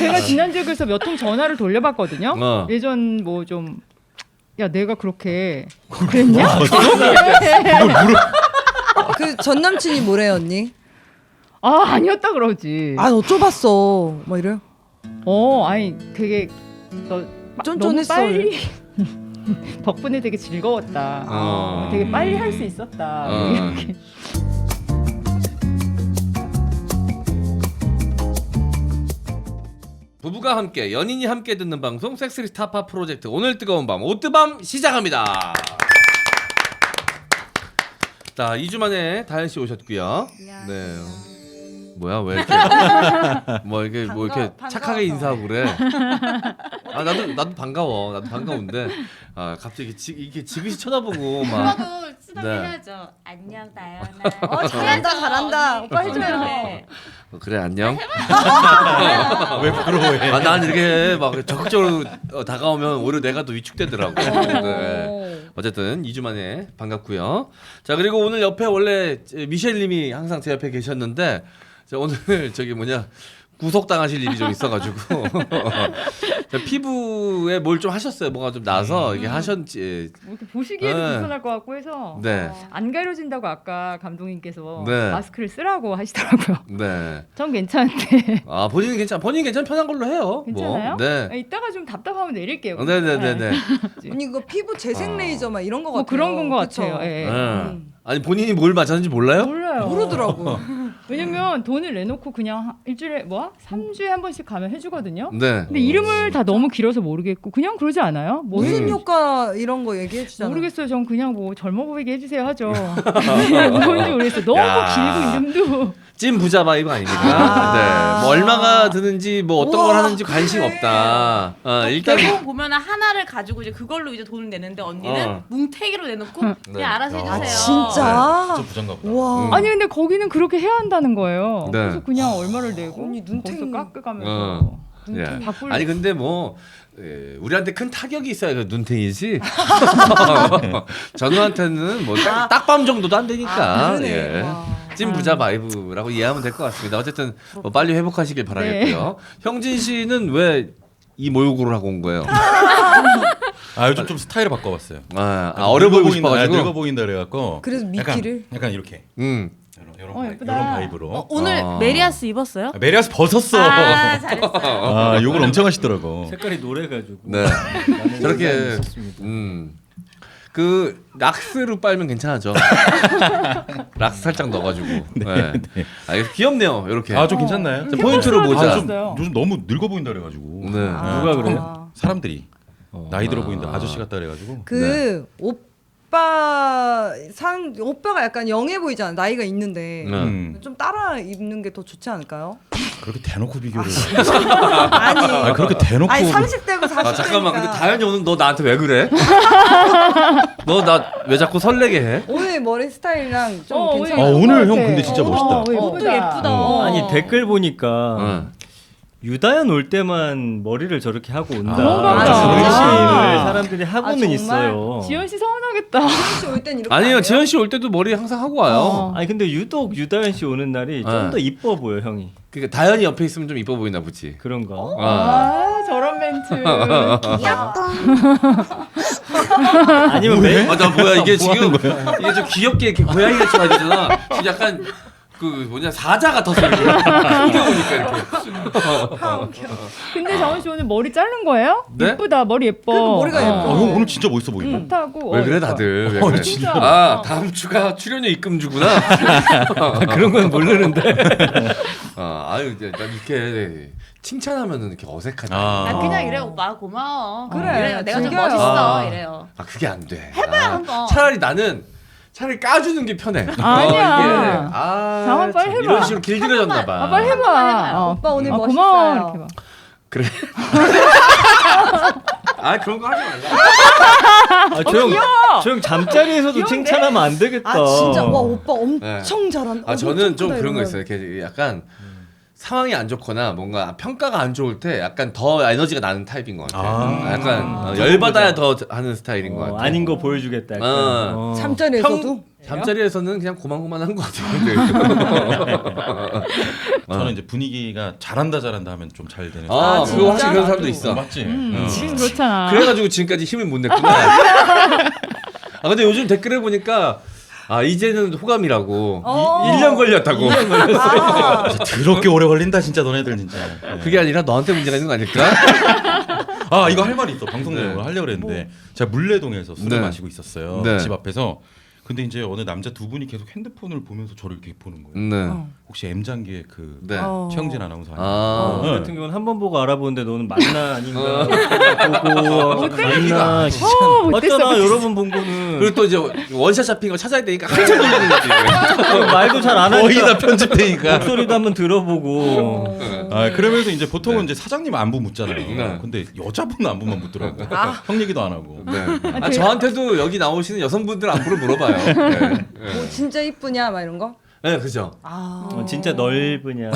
제가 지난주에 그래서 몇 통 전화를 돌려봤거든요. 예전 뭐 좀 야 내가 그렇게 그랬냐? 그 전 남친이 뭐래요 언니? 아 아니었다 그러지. 아 어쩌봤어 막 이래요? 아니 되게 너무 쫀쫀했어. 빨리 덕분에 되게 즐거웠다. 되게 빨리 할 수 있었다. 이렇게. 부부가 함께 연인이 함께 듣는 방송 섹스리 스타파 프로젝트 오늘 뜨거운 밤 오뜨밤 시작합니다. 자 2주 만에 다현 씨 오셨고요. 네. 뭐야 왜 이렇게 뭐 이렇게 착하게 인사하고 그래. 아 나도 반가워. 나도 반가운데 아 갑자기 이렇게 지그시 쳐다보고 막. 오빠도 쓰다듬 네. 해야죠. 안녕 다현아. 잘한다. 오빠 해줘요. 네. 그래 안녕. 왜 부러워해? 아, 난 이렇게 막 적극적으로 다가오면 오히려 내가 더 위축되더라고. 네. 어쨌든 2주 만에 반갑고요. 자 그리고 오늘 옆에 원래 미셸님이 항상 제 옆에 계셨는데 자, 오늘 저기 구속당하실 일이 좀 있어가지고 자, 피부에 뭘 좀 하셨어요. 뭐가 좀 나서 이게 하셨지. 뭐 이렇게 보시기에도 네. 불편할 것 같고 해서 네. 안 가려진다고 아까 감독님께서 네. 마스크를 쓰라고 하시더라고요. 네. 전 괜찮은데. 아 본인 괜찮 편한 걸로 해요. 괜찮아요? 뭐. 네. 이따가 좀 답답하면 내릴게요. 네네네네. 언니 이거 피부 재생 레이저 막 이런 거 뭐 같아요. 그런 건 것 그쵸? 같아요. 예. 네. 아니 본인이 뭘 맞았는지 몰라요? 몰라요. 모르더라고. 왜냐면 돈을 내놓고 그냥 일주일에 3주에 한 번씩 가면 해주거든요. 네. 근데 이름을 다 너무 길어서 모르겠고 그냥 그러지 않아요? 무슨 효과 이런 거 얘기해 주잖아. 모르겠어요. 전 그냥 뭐 젊어 보이게 해주세요 하죠. 뭔지 모르겠어요. 너무 야. 길고 이름도. 찐 부자 바이브 아닙니까? 네. 뭐 얼마가 드는지 뭐 어떤 걸 하는지 관심 없다. 일단 대부분 보면은 하나를 가지고 이제 그걸로 이제 돈을 내는데 언니는 뭉태기로 내놓고 그냥 알아서 해주세요. 아 진짜? 진짜 부장가 보다. 와. 아니 근데 거기는 그렇게 해야 한다는 거예요. 네. 그래서 그냥 얼마를 내고 언니 눈탱이. 거기서 깎아가면서 예. 바꿀. 아니 근데 뭐 우리한테 큰 타격이 있어야 그 눈탱이지. 전우한테는 뭐 딱밤 정도도 안 되니까. 그러네. 예. 와. 찐 부자 바이브라고 이해하면 될 것 같습니다. 어쨌든 뭐 빨리 회복하시길 바라겠고요. 형진 씨는 왜 이 모욕을 하고 온 거예요? 아 요즘 좀 스타일을 바꿔봤어요. 어려 보이고 싶어가지고. 늙어 보인다 그래갖고. 그래서 미끼를? 약간 이렇게. 예쁘다. 이런 바이브로. 오늘 메리아스 입었어요? 메리아스 벗었어. 아 잘했어요. 아 욕을 엄청 하시더라고. 색깔이 노래가지고. 네. 저렇게 그 락스로 빨면 괜찮아져. 락스 살짝 넣어가지고. 네. 아 귀엽네요. 이렇게. 아 좀 괜찮나요? 포인트로 보자. 요즘 너무 늙어 보인다 그래가지고. 네. 누가 그래요? 사람들이 나이 들어 보인다, 아저씨 같다 그래가지고. 그 오빠가 약간 영해 보이잖아. 나이가 있는데. 좀 따라 입는 게 더 좋지 않을까요? 그렇게 대놓고 비교를. 아니. 그렇게 대놓고. 아니 30대고 40대니까. 아 잠깐만 근데 다현이 오늘 너 나한테 왜 그래? 너 나 왜 자꾸 설레게 해? 오늘 머리 스타일이랑 좀 괜찮아. 오늘 형 근데 진짜 멋있다. 예쁘다. 아니 댓글 보니까 유다현 올 때만 머리를 저렇게 하고 온다. 그런가 그런 보다. 식을 사람들이 하고는 정말? 있어요. 지현 씨 서운하겠다. 혹시 올 땐 이렇게 아니요 안 해요? 지현 씨 올 때도 머리 항상 하고 와요. 아니 근데 유독 유다현 씨 오는 날이 좀 더 이뻐 보여 형이. 그러니까 다현이 옆에 있으면 좀 이뻐 보이나 보지. 그런가? 저런 멘트. 아니면 매? 나 뭐야 이게 지금 이게 좀 귀엽게 이렇게 고양이 같이 봐야 되잖아. 지금 약간 그 사자 같았어 이렇게. 보니까 이렇게. 근데 정은 씨 오늘 머리 자른 거예요? 네? 예쁘다. 머리 예뻐. 그러니까 머리가 예뻐. 형 오늘 진짜 멋있어 보인다. 좋다고. 왜 그래 다들? 왜 그래? 진짜. 아 다음 주가 출연료 입금주구나. 그런 건 모르는데. 아유 난 이렇게 칭찬하면은 이렇게 어색하다. 아, 그냥 이래 오빠 고마워. 그래, 이래요. 내가 좀 즐겨요. 멋있어. 이래요. 아 그게 안 돼. 해봐요 한번. 차라리 까주는 게 편해. 아니야. 장원 빨리 해봐. 이런 식으로 길들여졌나 봐. 빨리 해봐. 오빠 오늘 멋있어요. 고마워. 이렇게 봐. 그래. 아 그런 거 하지 말라. 저형 잠자리에서도 칭찬하면 안 되겠다. 아 진짜 와 오빠 엄청 잘한다. 아 저는 좀 그런 거 있어요. 이렇게 약간 상황이 안 좋거나 뭔가 평가가 안 좋을 때 약간 더 에너지가 나는 타입인 것 같아. 약간 열받아야 더 하는 스타일인 것 같아. 아닌 거 보여주겠다. 약간. 잠자리에서도 잠자리에서는 그냥 고만고만한 것 같아요. 저는 이제 분위기가 잘한다 하면 좀 잘 되는. 아, 진짜? 그거 확실히 그런 사람도 있어. 맞지? 지금 그렇잖아. 그래가지고 지금까지 힘을 못 냈구나. 아 근데 요즘 댓글을 보니까 아 이제는 호감이라고 1년 걸렸다고. 진짜 더럽게 오래 걸린다 진짜 너네들 진짜. 네. 그게 아니라 너한테 문제가 있는 거 아닐까? 아 이거 할 말이 있어. 방송 네. 내용을 하려고 그랬는데 제가 물레동에서 술을 네. 마시고 있었어요. 네. 집 앞에서. 근데 이제 어느 남자 두 분이 계속 핸드폰을 보면서 저를 이렇게 보는 거예요. 네. 혹시 M장기의 그 네. 최영진 아나운서 아니에요? 아. 저 같은 경우는 한 번 보고 알아보는데 너는 맞나 아닌가 보고 맞나 맞잖아 여러 번 본 거는 그리고 또 이제 원샷 잡힌 거 찾아야 되니까 한참 돌리는 거지. 말도 잘 안 거의 다 하니까 편집되니까. 목소리도 한번 들어보고 아 그러면서 이제 보통은 이제 사장님 안부 묻잖아요. 네. 근데 여자분 안부만 묻더라고. 형 얘기도 안 하고. 네. 아, 저한테도 여기 나오시는 여성분들 안부를 물어봐요. 네. 뭐 진짜 이쁘냐 막 이런 거. 네, 그죠. 진짜 넓으냐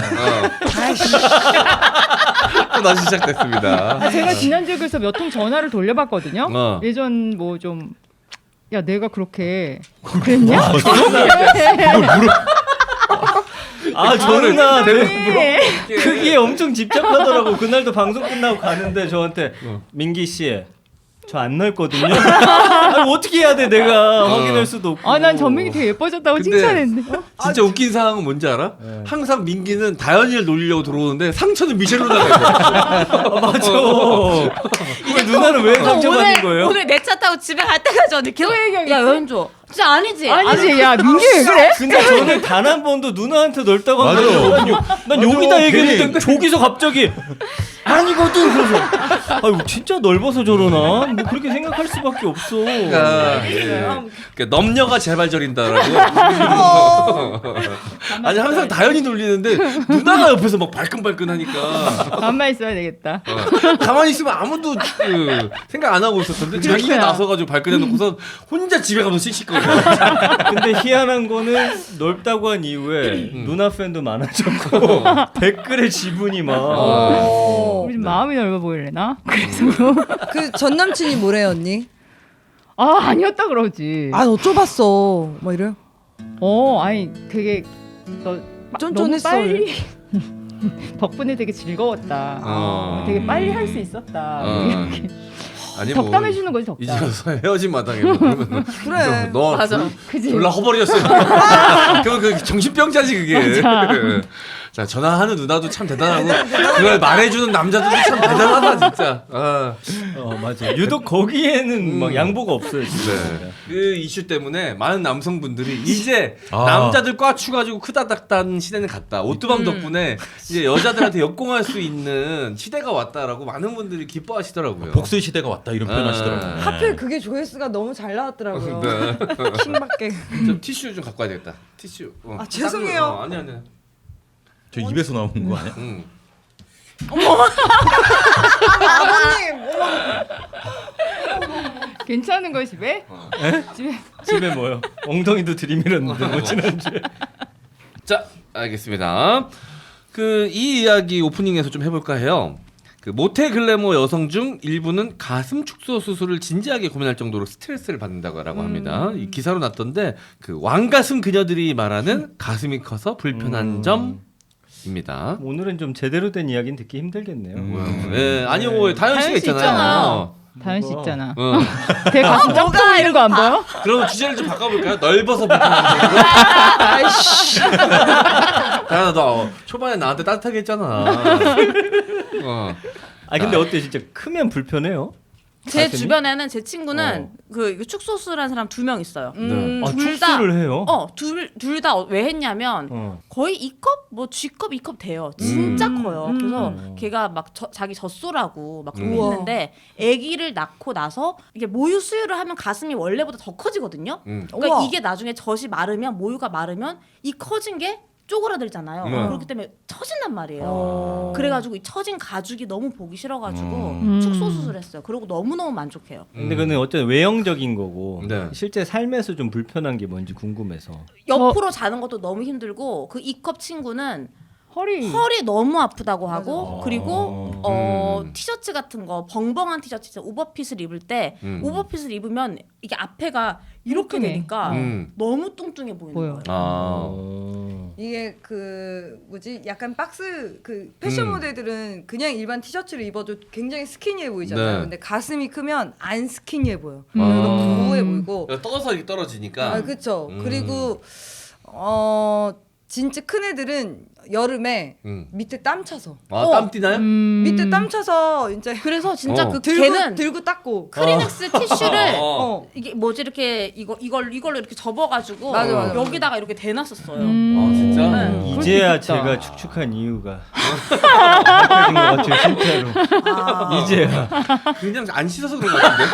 또 다시 시작됐습니다. 아, 제가 지난주에 그래서 몇 통 전화를 돌려봤거든요. 예전 뭐 좀 야 내가 그렇게 그랬냐? 아 저는 나 네. 크기에 엄청 집착하더라고. 그날도 방송 끝나고 가는데 저한테 민기 씨 저 안 넓거든요. 아니, 어떻게 해야 돼 내가 확인할 수도 없고. 아 난 전민기 되게 예뻐졌다고 근데 칭찬했는데. 진짜 웃긴 상황은 뭔지 알아? 항상 민기는 다현이를 놀리려고 들어오는데 상처는 미셸로 나가요. 맞아. 왜 누나는 왜 상처받는 거예요? 오늘 내 차 타고 집에 갈 때까지 언니 계속 야 연조 진짜 아니지 아니지 야 민기 왜 그래? 근데 저는 단 한 번도 누나한테 넓다고 한 적이 맞아요. 없거든요. 난 여기다 얘기했는데 저기서 갑자기 아니거든 그래서 아유 진짜 넓어서 저러나 뭐 그렇게 생각할 수밖에 없어. 그러니까 넘녀가 재발절인다라고. 아니 항상 다현이 놀리는데 누나가 옆에서 막 발끈발끈하니까 가만히 있어야 되겠다. 가만히 있으면 아무도 생각 안 하고 있었는데 자기가 그렇구나. 나서가지고 발끈해놓고서 혼자 집에 가서 씩씩거려. 근데 희한한 거는 넓다고 한 이후에 누나 팬도 많아졌고 댓글에 지분이 막 우리 좀 마음이 넓어 보이려나? 그래서 그 전 남친이 뭐래요 언니? 아 아니었다 그러지. 아 너 좁았어. 막 이래요. 아니 되게 너 쫀쫀했어. 너무 빨리 덕분에 되게 즐거웠다. 되게 빨리 할 수 있었다. 이렇게 아니 덕담해 주는 거지 이제 덕담. 와서 헤어진 마당에 뭐 그러면 그래. 너 맞아. 그지? 졸라 허버리였어요. 그럼 그 정신병자지 그게. 자 전화하는 누나도 참 대단하고 그걸 말해주는 남자들도 참 대단하다 진짜. 맞아. 유독 거기에는 막 양보가 없어요. 진짜. 네. 그 이슈 때문에 많은 남성분들이 이제 아. 남자들 꽈추가지고 크다닥다는 시대는 갔다. 오뚜밤 덕분에 이제 여자들한테 역공할 수 있는 시대가 왔다라고 많은 분들이 기뻐하시더라고요. 복수의 시대가 왔다 이런 표현 아. 하시더라고요. 네. 하필 그게 조회수가 너무 잘 나왔더라고요. 네. 킹받게. 좀 티슈 좀 갖고 와야 되겠다. 티슈. 아, 죄송해요. 아니. 저 입에서 나온 거 아니야? 응. 아버님. 괜찮은 거야 집에? 집에 뭐요? 엉덩이도 들이밀었는데 뭐 지난주에. 자, 알겠습니다. 그 이 이야기 오프닝에서 좀 해볼까 해요. 그 모태 글래머 여성 중 일부는 가슴 축소 수술을 진지하게 고민할 정도로 스트레스를 받는다고 합니다. 이 기사로 났던데 그 왕가슴 그녀들이 말하는 가슴이 커서 불편한 점입니다. 오늘은 좀 제대로 된 이야기는 듣기 힘들겠네요. 네, 아니요, 뭐 다현 씨가 다현 씨 있잖아요. 있잖아. 다현 씨 뭐가? 있잖아. 어. 제 가슴 쫙 보이는 거 안 보여? 그럼 주제를 좀 바꿔볼까요? 넓어서 불편한 점. 아이씨. 다현아, 너 초반에 나한테 따뜻하게 했잖아. 아 근데 어때 진짜 크면 불편해요? 제 가슴이? 주변에는 제 친구는 그 축소 수술한 사람 2명 있어요. 아 둘 다- 축소를 해요? 둘 다 왜 했냐면 거의 2컵 뭐 G컵 2컵 돼요. 진짜 커요. 그래서 걔가 막 자기 젖소라고 막 그런 거 우와. 했는데 아기를 낳고 나서 이게 모유 수유를 하면 가슴이 원래보다 더 커지거든요. 그러니까 우와. 이게 나중에 젖이 마르면 모유가 마르면 이 커진 게 쪼그라들잖아요. 그렇기 때문에 처진단 말이에요. 그래가지고 이 처진 가죽이 너무 보기 싫어가지고 축소 수술했어요. 그리고 너무너무 만족해요. 근데 그는 어쨌든 외형적인 거고 네. 실제 삶에서 좀 불편한 게 뭔지 궁금해서. 옆으로 자는 것도 너무 힘들고 그 2컵 친구는 허리 너무 아프다고 하고 맞아. 그리고 티셔츠 같은 거 벙벙한 티셔츠 오버핏을 입을 때 오버핏을 입으면 이게 앞에가 이렇게 뚱뚱해. 되니까 너무 뚱뚱해 보이는 보여. 거예요. 이게 그 뭐지 약간 박스 그 패션 모델들은 그냥 일반 티셔츠를 입어도 굉장히 스키니해 보이잖아요. 네. 근데 가슴이 크면 안 스키니해 보여. 아. 너무 부해 보이고. 떠서 이렇게 떨어지니까. 아 그렇죠. 그리고 진짜 큰 애들은 여름에 밑에 땀 차서 땀 띠나요? 밑에 땀 차서 이제 그래서 진짜 그 들고 걔는 들고 닦고 크리넥스 티슈를 어. 이게 뭐지 이렇게 이걸로 이렇게 접어가지고 맞아. 여기다가 이렇게 대놨었어요. 아 진짜? 네. 이제야 그럴 수 있겠다. 제가 축축한 이유가 밝혀진 것 같아요 진짜로. 아. 이제야. 그냥 안 씻어서 그런 것 같은데.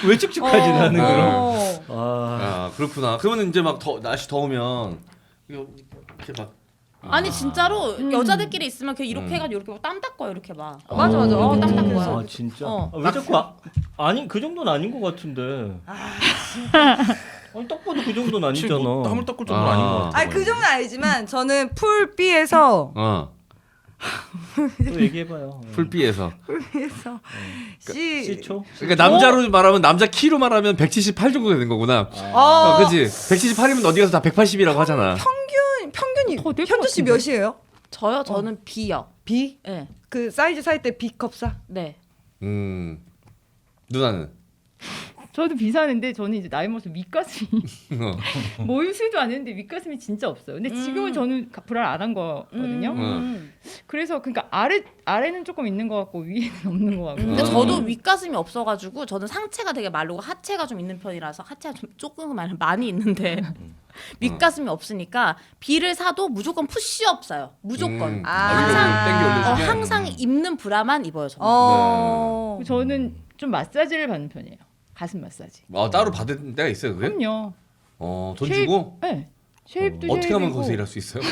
왜 축축하지 나는 그럼. 어. 아, 아 그렇구나. 그러면 이제 막 날씨 더우면 이렇게 막 아니 진짜로 여자들끼리 있으면 그냥 이렇게 해가지고 이렇게 막 땀 닦아요 이렇게 막. 맞아. 이렇게 땀 닦고 아 해서. 진짜? 어. 아, 왜 자꾸 아니 그 정도는 아닌 것 같은데. 아니 딱 봐도 그 정도는 아니잖아. 뭐 땀을 닦을 정도는 아닌 것 같아. 아니 그 정도는 아니지만 저는 풀 B에서 또 얘기해봐요. 풀비에서. 시초? 그러니까 남자로 말하면 남자 키로 말하면 178 정도 되는 거구나. 그렇지. 178이면 어디 가서 다 180이라고 하잖아. 평균이 더될것 현주 씨 같은데? 몇이에요? 저는 B요. B? 네. 그 사이즈 살 때 B컵 사? 네. 누나는 저도 비사는데 저는 이제 나이 먹어서 윗가슴이 어. 모유수도 안 했는데 윗가슴이 진짜 없어요. 근데 지금은 저는 불알 안 한 거거든요. 그래서 그러니까 아래는 조금 있는 것 같고 위에는 없는 것 같고. 근데 저도 윗가슴이 없어가지고 저는 상체가 되게 마르고 하체가 좀 있는 편이라서 하체가 좀 조금 많이 있는데 윗가슴이 없으니까 B를 사도 무조건 푸시업 사요. 무조건. 땡겨 올려주게. 항상 입는 브라만 입어요. 저는. 저는 좀 마사지를 받는 편이에요. 가슴 마사지. 따로 받은 데가 있어요, 그게? 그럼요. 돈 주고? 네. 쉐입도 어떻게 하면 쉐입이고 거기서 일할 수 있어요?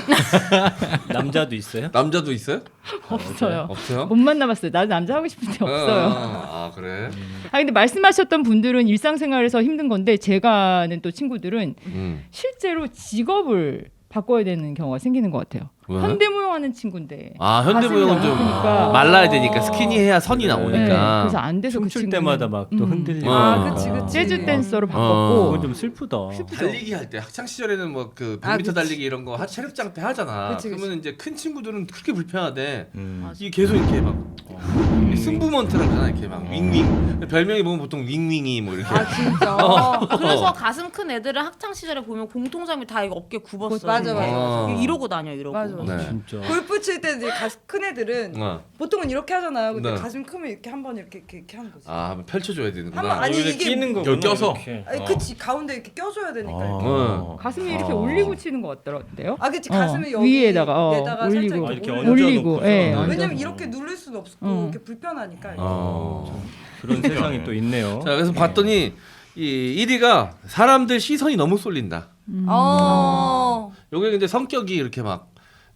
남자도 있어요? 남자도 있어요? 없어요. 없어요? 못 만나봤어요. 나도 남자 하고 싶은데 없어요. 아 그래? 근데 말씀하셨던 분들은 일상생활에서 힘든 건데 제가 아는 또 친구들은 실제로 직업을 바꿔야 되는 경우가 생기는 것 같아요. 왜? 현대무용하는 친구인데. 현대무용은 가슴이 좀 없으니까. 말라야 되니까 스키니 해야 선이 네, 나오니까. 그래서 안 돼서 그 춤출 친구는 때마다 막 또 흔들리고. 그치. 재즈 댄서로 그건 바꿨고 좀 슬프다. 달리기 할 때 학창 시절에는 뭐 그 100m 그치. 달리기 이런 거 체력장 때 하잖아. 그치. 그러면 이제 큰 친구들은 그렇게 불편하대. 음. 이게 계속 이렇게 막 승부먼트라고 하잖아. 이렇게 막 윙윙. 별명이 보면 보통 윙윙이 뭐 이렇게. 진짜. 그래서 가슴 큰 애들을 학창 시절에 보면 공통점이 다 이거 어깨 굽었어요. 맞아. 이러고 다녀 이러고. 맞아. 네. 진짜. 골프 칠 때 이제 가슴 큰 애들은 보통은 이렇게 하잖아요. 근데 네. 가슴 크면 이렇게 한번 이렇게 하는 거지. 한번 펼쳐줘야 되는구나. 한번 아니, 여기다 이게 끼는 거구나. 여기 껴서? 이렇게. 아니, 그치 가운데 이렇게 껴줘야 되니까. 이렇게. 가슴이 이렇게 올리고 치는 것 같더라고요. 그치 가슴을 여기 위에다가 에다가 올리고 살짝 이렇게 올려. 올리고 네. 왜냐면 얹어서. 이렇게 누를 수는 없고 이렇게 불편하니까. 그런 세상이 또 있네요. 자 그래서 봤더니 이 1위가 사람들 시선이 너무 쏠린다. 요게 근데 성격이 이렇게 막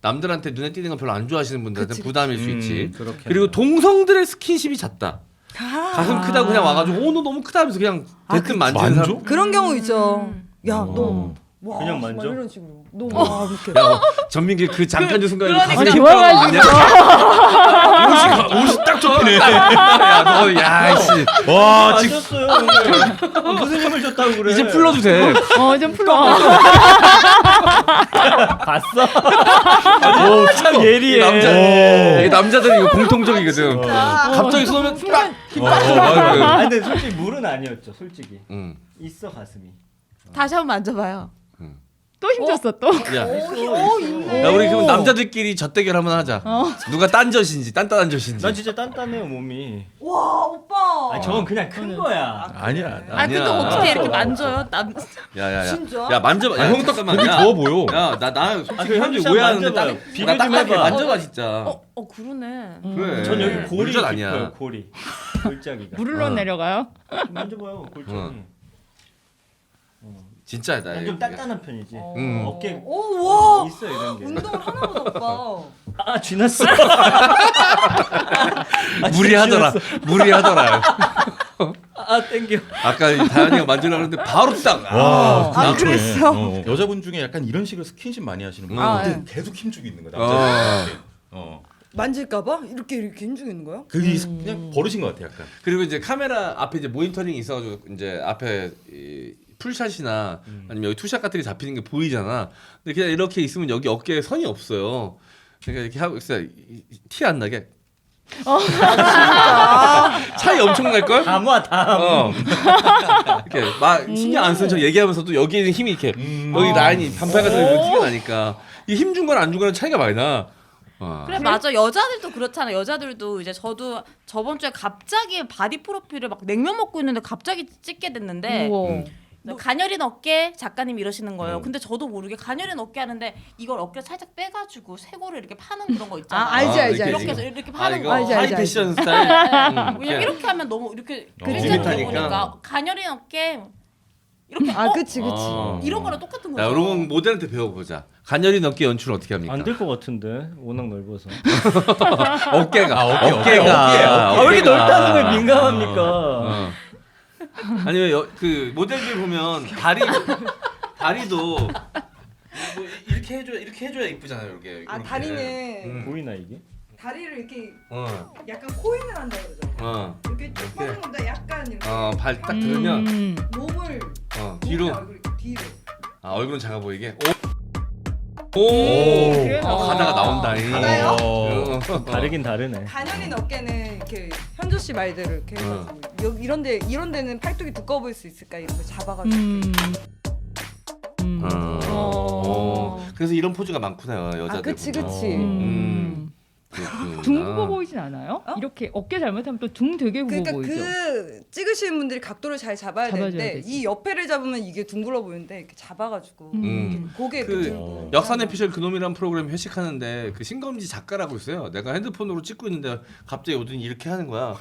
남들한테 눈에 띄는 거 별로 안 좋아하시는 분들한테 부담일 수 있지. 그렇게. 그리고 동성들의 스킨십이 잦다. 가슴 크다고 그냥 와가지고 너 너무 크다 하면서 그냥 대뜸 만지는 만져? 사람. 그런 경우 있죠. 야, 너 와, 그냥 만져? 막 이런 식으로. 너 와, 이렇게. 전민기 그 잠깐 그 순간에 그러니까. 가슴이 좋아가지고. 옷이 딱 좁히네. 야씨 와, 맞았어요. 오늘. 무슨 힘을 줬다고 그래? 이제 풀러도 돼. 좀 풀어. 봤어? 참 예리해. 이게 남자들이 이거 공통적이거든. 갑자기 쏘면 아 근데 솔직히 물은 아니었죠. 솔직히 있어 가슴이. 다시 한번 만져봐요. 또 힘줬어 또. 야, 있네. 야 우리 그럼 남자들끼리 젖대결 한번 하자. 누가 딴젖인지 딴딴한 젖인지. 난 진짜 단단해요 몸이. 와, 오빠. 아니 저건 그냥 큰 거야. 아니야. 근데 아니야. 어떻게 이렇게 만져요? 야야야. 진짜? 야 만져봐. 야, 형 딱 잠깐만. 거기 야. 좋아 보여. 나 솔직히 그 현주 현주 오해하는데 만져봐요. 딱 비교 나 좀 딱딱해. 해봐. 만져봐 진짜. 그러네. 네. 전 여기 골이 물젓 아니야. 깊어요. 골이. 골짜기가. 물을로 내려가요. 만져봐요 골짜기. 진짜다. 난 좀 단단한 편이지. 음. 어깨 오, 와. 있어 이런 게. 운동을 하나 보다, 오빠. 쥐났어. 무리하더라. 땡겨. 아까 다현이가 만지려고 했는데 바로 딱. 그랬어? 여자분 중에 약간 이런 식으로 스킨십 많이 하시는 분. 아, 근데 네. 계속 힘주고 있는 거야. 남자들. 만질까봐 이렇게 힘주고 있는 거야? 그게 그냥 버릇인 것 같아 약간. 그리고 이제 카메라 앞에 이제 모니터링이 있어가지고 이제 앞에 이 풀샷이나 아니면 여기 투샷 같은 게 잡히는 게 보이잖아. 근데 그냥 이렇게 있으면 여기 어깨에 선이 없어요. 그러니까 이렇게 하고 있어요. 티 안 나게. 차이 엄청 날 걸? 담아. 이렇게 막 신경 안 쓰는 척 얘기하면서도 여기에 힘이 이렇게 여기 라인이 반팔 같은 거 티가 나니까 이 힘 준 거랑 안 준 거랑 차이가 많이 나. 그래 맞아. 여자들도 그렇잖아. 여자들도 이제 저도 저번 주에 갑자기 바디 프로필을 막 냉면 먹고 있는데 갑자기 찍게 됐는데 우와. 가녀린 어깨 작가님이 이러시는 거예요. 근데 저도 모르게 가녀린 어깨 하는데 이걸 어깨를 살짝 빼가지고 쇄골을 이렇게 파는 그런 거 있잖아. 알지. 이렇게 해서 이렇게 파는 이거 거. 알지, 하이 알지, 패션 스타일. 왜냐면 이렇게 하면 너무 이렇게 밋밋하니까. 보니까 가녀린 어깨 이렇게 그치. 이런 거랑 똑같은 야, 거죠. 이런 모델한테 배워보자. 가녀린 어깨 연출 어떻게 합니까? 안 될 것 같은데 워낙 넓어서. 어깨가. 왜 이렇게 넓다는 거에 민감합니까? 아니면 그 모델들 보면 다리도 뭐 이렇게 해줘야 이쁘잖아요. 이렇게. 다리는 보이나 이게? 다리를 이렇게 어. 약간 코인을 한다 그러죠. 이렇게 쭉 뻗는 건데 약간 이렇게 발 딱 들으면 몸을 뒤로. 얼굴 뒤로. 얼굴은 작아 보이게. 그래서. 가다가 나온다. 가나요? 다르긴 다르네. 가녀린 어깨는 이렇게 현주 씨 말대로 이렇게 해가지고 이런 데는 팔뚝이 두꺼워 보일 수 있을까 이런 거 잡아가지고. 그래서 이런 포즈가 많구나 여자들. 그치. 둥 굽어 보이진 않아요? 이렇게 어깨 잘못하면 또 둥 되게 굽어 그러니까 보이죠. 그 찍으시는 분들이 각도를 잘 잡아야 되는데 되지. 이 옆에를 잡으면 이게 둥글어 보이는데 이렇게 잡아가지고 고개 그 역사내 피셜 그놈이란 프로그램 회식하는데 그 신검지 작가라고 있어요. 내가 핸드폰으로 찍고 있는데 갑자기 오더니 이렇게 하는 거야.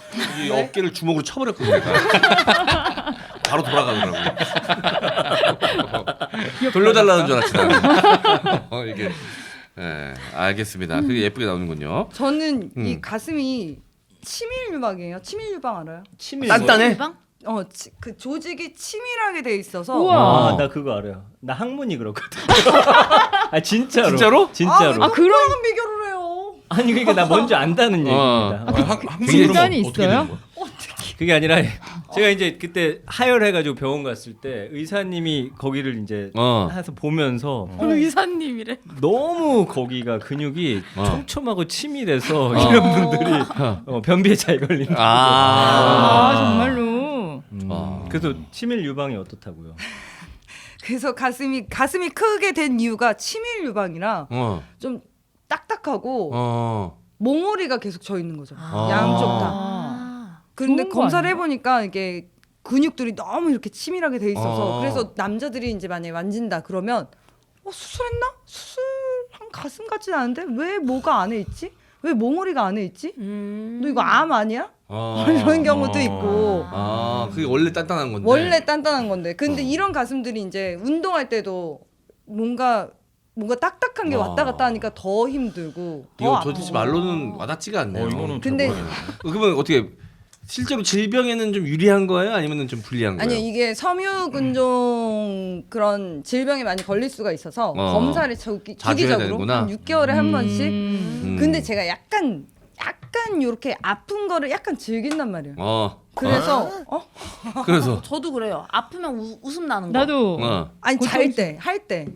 이 어깨를 주먹으로 쳐버렸거든 내가. 바로 돌아가더라고. 돌려달라는 줄 알았지 나는. 이게. 네, 알겠습니다. 그게 예쁘게 나오는군요. 저는 이 가슴이 치밀 유방이에요. 치밀 유방 알아요? 단단해. 그 조직이 치밀하게 돼 있어서. 우와. 나 그거 알아요. 나 항문이 그렇거든. 진짜로. 진짜로? 진짜로. 그런 비교를 해요. 아니 그러니까 나 뭔지 안다는 얘기입니다. 진단이 있어요? 그게 아니라 제가 이제 그때 하혈해가지고 병원 갔을 때 의사님이 거기를 이제 해서 보면서 의사님이래. 너무 거기가 근육이 촘촘하고 치밀해서 이런 분들이 변비에 잘 걸린다. 정말로. 그래서 치밀 유방이 어떻다고요? 그래서 가슴이 크게 된 이유가 치밀 유방이라 좀 딱딱하고 몽골이가 계속 져 있는 거죠. 양쪽 다. 그런데 좋은 거 검사를 아니에요? 해보니까 이게 근육들이 너무 이렇게 치밀하게 돼 있어서 그래서 남자들이 이제 만약에 만진다 그러면 수술했나? 수술한 가슴 같진 않은데 왜 뭐가 안에 있지? 왜 몽골이가 안에 있지? 너 이거 암 아니야? 이런 경우도 있고. 그게 원래 단단한 건데. 원래 단단한 건데. 근데 이런 가슴들이 이제 운동할 때도 뭔가 딱딱한 게 왔다 갔다 하니까 더 힘들고. 이거 더 도대체 아프고. 말로는 와닿지가 않네요. 이거는 근데- 잘 모르겠네. 그러면 어떻게 실제로 질병에는 좀 유리한 거예요? 아니면 좀 불리한 거예요? 아니요, 이게 섬유근종 그런 질병에 많이 걸릴 수가 있어서 검사를 자주 해야 주기적으로 되는구나. 한 6개월에 한 번씩. 근데 음. 제가 약간 이렇게 아픈 거를 약간 즐긴단 말이에요. 그래서 그래서 저도 그래요. 아프면 웃음 나는 거. 나도. 아니 잘 때 할 때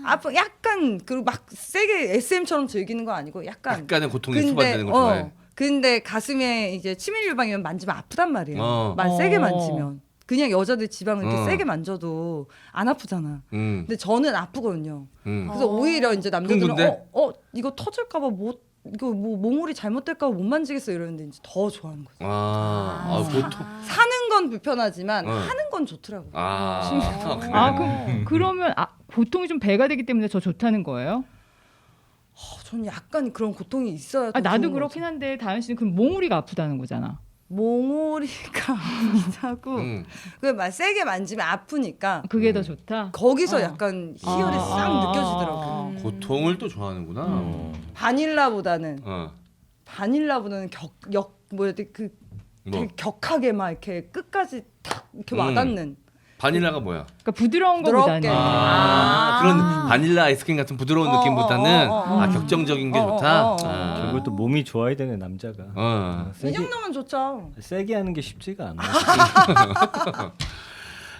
아프 약간 그리고 막 세게 SM처럼 즐기는 거 아니고 약간의 고통에 수반되는 걸 좋아해. 근데 가슴에 이제 치밀 유방이면 만지면 아프단 말이에요. 어. 세게 만지면 그냥 여자들 지방을 이렇게 어. 세게 만져도 안 아프잖아. 근데 저는 아프거든요. 그래서 오히려 이제 남자들은 근데? 이거 터질까봐 이거 뭐 몽골이 잘못될까봐 못 만지겠어 이러는데 이제 더 좋아하는 거죠. 보통. 사는 건 불편하지만 어. 하는 건 좋더라고. 그러면 고통이 좀 배가 되기 때문에 더 좋다는 거예요? 저는 약간 그런 고통이 있어야. 더 나도 좋은 그렇긴 거죠. 한데 다현 씨는 그럼 몽우리가 아프다는 거잖아. 몽오리가 아프기도 하고 그막 세게 만지면 아프니까 그게 더 좋다. 거기서 약간 희열이 싹 느껴지더라고요. 고통을 또 좋아하는구나. 바닐라보다는 어. 그 뭐 되게 격하게 막 이렇게 끝까지 탁 이렇게 와닿는 바닐라가 뭐야? 그러니까 부드러운 부드럽게. 거보다는 그런 바닐라 아이스크림 같은 부드러운 느낌보다는 격정적인 게 좋다. 결국 또 몸이 좋아야 되는 남자가 이 정도면 좋죠. 세게 하는 게 쉽지가 않아.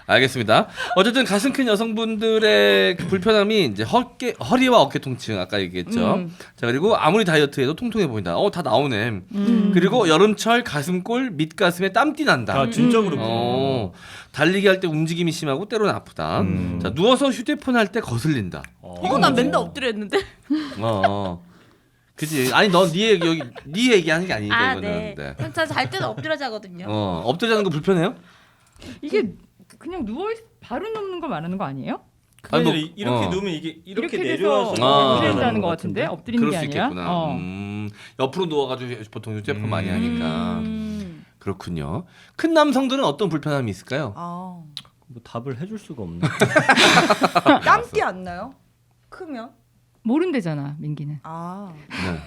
알겠습니다. 어쨌든 가슴 큰 여성분들의 그 불편함이 이제 허리와 어깨 통증 아까 얘기했죠. 자 그리고 아무리 다이어트해도 통통해 보인다. 다 나오네. 그리고 여름철 가슴골 밑가슴에 땀띠 난다. 아 진짜 그렇구나. 달리기 할 때 움직임이 심하고 때로는 아프다. 자 누워서 휴대폰 할 때 거슬린다. 난 맨날 엎드려 했는데. 그지. 아니 넌네 얘기 여기 네 얘기하는 게 아니니까 이거는. 네. 네. 저잘 때는 엎드려 자거든요. 엎드려 자는 거 불편해요? 이게 그냥 누워 바로 눕는 거 말하는 거 아니에요? 아니, 뭐, 이렇게 누우면 이게 이렇게 돼서 내려와서 엎드린다는 것 같은데 엎드리는 그럴 게 수 아니라. 있겠구나. 옆으로 누워가지고 보통 휴대폰 많이 하니까. 그렇군요. 큰 남성들은 어떤 불편함이 있을까요? 뭐 답을 해줄 수가 없네. 땀띠 안 나요? 크면? 모른대잖아 민기는. 네.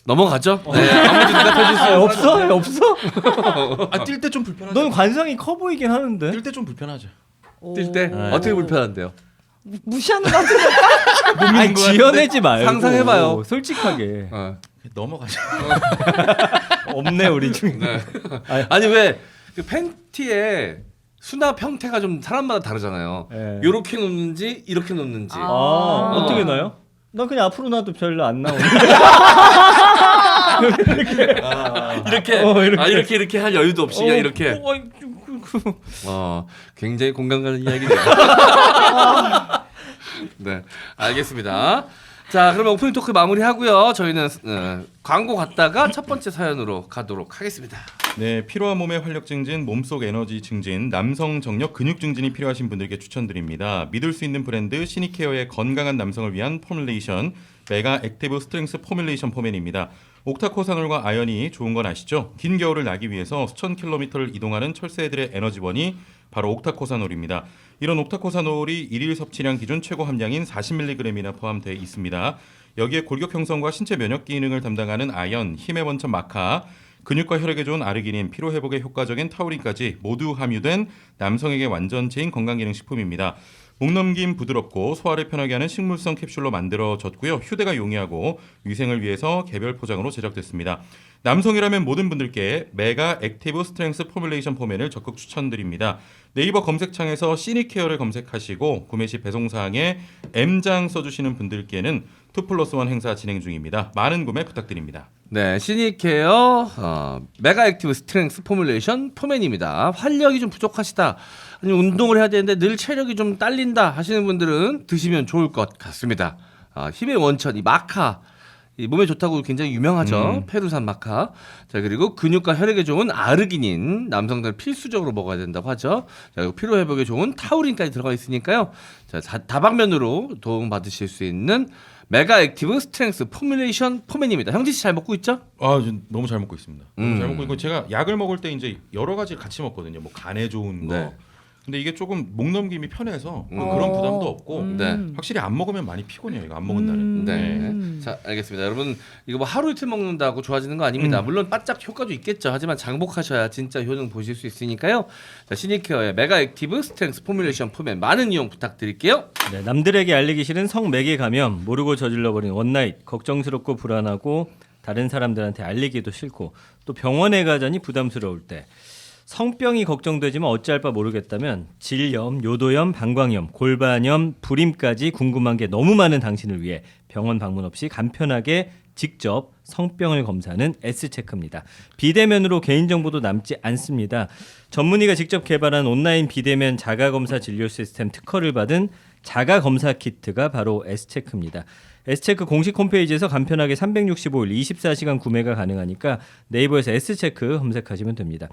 넘어가죠. 네, 아무도 대답해 주세요. 없어? 뛸 때 좀 불편하죠. 넌 관상이 커 보이긴 하는데. 뛸 때 좀 불편하죠. 뛸 때 어떻게 불편한데요? 무시하는 것 같은데. 아니 지어내지 말고 상상해봐요. 솔직하게. 넘어가죠. 없네 우리 중에. 네. 아니 왜 그 팬티에 수납 형태가 좀 사람마다 다르잖아요. 네. 요렇게 놓는지 이렇게 놓는지. 어떻게 나요? 난 그냥 앞으로 놔도 별로 안 나오는데. 이렇게 할 여유도 없이 그냥 이렇게. 굉장히 공감 가는 이야기네요. 네, 알겠습니다. 자, 그러면 오프닝 토크 마무리하고요. 저희는 광고 갔다가 첫 번째 사연으로 가도록 하겠습니다. 네, 피로한 몸의 활력 증진, 몸속 에너지 증진, 남성 정력 근육 증진이 필요하신 분들께 추천드립니다. 믿을 수 있는 브랜드 시니케어의 건강한 남성을 위한 포뮬레이션 메가 액티브 스트렝스 포뮬레이션 포맨입니다. 옥타코사놀과 아연이 좋은 건 아시죠? 긴 겨울을 나기 위해서 수천 킬로미터를 이동하는 철새들의 에너지원이 바로 옥타코사놀입니다. 이런 옥타코사놀이 일일 섭취량 기준 최고 함량인 40mg이나 포함되어 있습니다. 여기에 골격 형성과 신체 면역 기능을 담당하는 아연, 힘의 원천 마카, 근육과 혈액에 좋은 아르기닌, 피로 회복에 효과적인 타우린까지 모두 함유된 남성에게 완전체인 건강기능식품입니다. 목넘김 부드럽고 소화를 편하게 하는 식물성 캡슐로 만들어졌고요. 휴대가 용이하고 위생을 위해서 개별 포장으로 제작됐습니다. 남성이라면 모든 분들께 메가 액티브 스트렝스 포뮬레이션 포맨을 적극 추천드립니다. 네이버 검색창에서 시니케어를 검색하시고 구매 시 배송사항에 M장 써주시는 분들께는 2+1 행사 진행 중입니다. 많은 구매 부탁드립니다. 네, 시니케어 메가 액티브 스트렝스 포뮬레이션 포맨입니다. 활력이 좀 부족하시다, 아니면 운동을 해야 되는데 늘 체력이 좀 딸린다 하시는 분들은 드시면 좋을 것 같습니다. 힘의 원천, 이 마카, 이 몸에 좋다고 굉장히 유명하죠. 페루산 마카. 자, 그리고 근육과 혈액에 좋은 아르기닌, 남성들 필수적으로 먹어야 된다고 하죠. 자, 그리고 피로 회복에 좋은 타우린까지 들어가 있으니까요. 자, 다방면으로 도움 받으실 수 있는 메가 액티브 스트렝스 포뮬레이션 포맨입니다. 형지 씨 잘 먹고 있죠? 너무 잘 먹고 있습니다. 너무 잘 먹고 있고 제가 약을 먹을 때 이제 여러 가지 같이 먹거든요. 뭐 간에 좋은 거. 네. 근데 이게 조금 목넘김이 편해서 그런 부담도 없고 네. 확실히 안 먹으면 많이 피곤해요. 이거 안 먹은 날은. 네. 자, 알겠습니다. 여러분, 이거 뭐 하루 이틀 먹는다고 좋아지는 거 아닙니다. 물론 바짝 효과도 있겠죠. 하지만 장복하셔야 진짜 효능 보실 수 있으니까요. 자, 시니케어의 메가 액티브 스트렝스 포뮬레이션 포맨 많은 이용 부탁드릴게요. 네, 남들에게 알리기 싫은 성매개 감염, 모르고 저질러버린 원나잇, 걱정스럽고 불안하고 다른 사람들한테 알리기도 싫고 또 병원에 가자니 부담스러울 때, 성병이 걱정되지만 어찌할 바 모르겠다면 질염, 요도염, 방광염, 골반염, 불임까지 궁금한 게 너무 많은 당신을 위해 병원 방문 없이 간편하게 직접 성병을 검사하는 S체크입니다. 비대면으로 개인정보도 남지 않습니다. 전문의가 직접 개발한 온라인 비대면 자가검사 진료 시스템 특허를 받은 자가검사 키트가 바로 S체크입니다. S체크 공식 홈페이지에서 간편하게 365일 24시간 구매가 가능하니까 네이버에서 S체크 검색하시면 됩니다.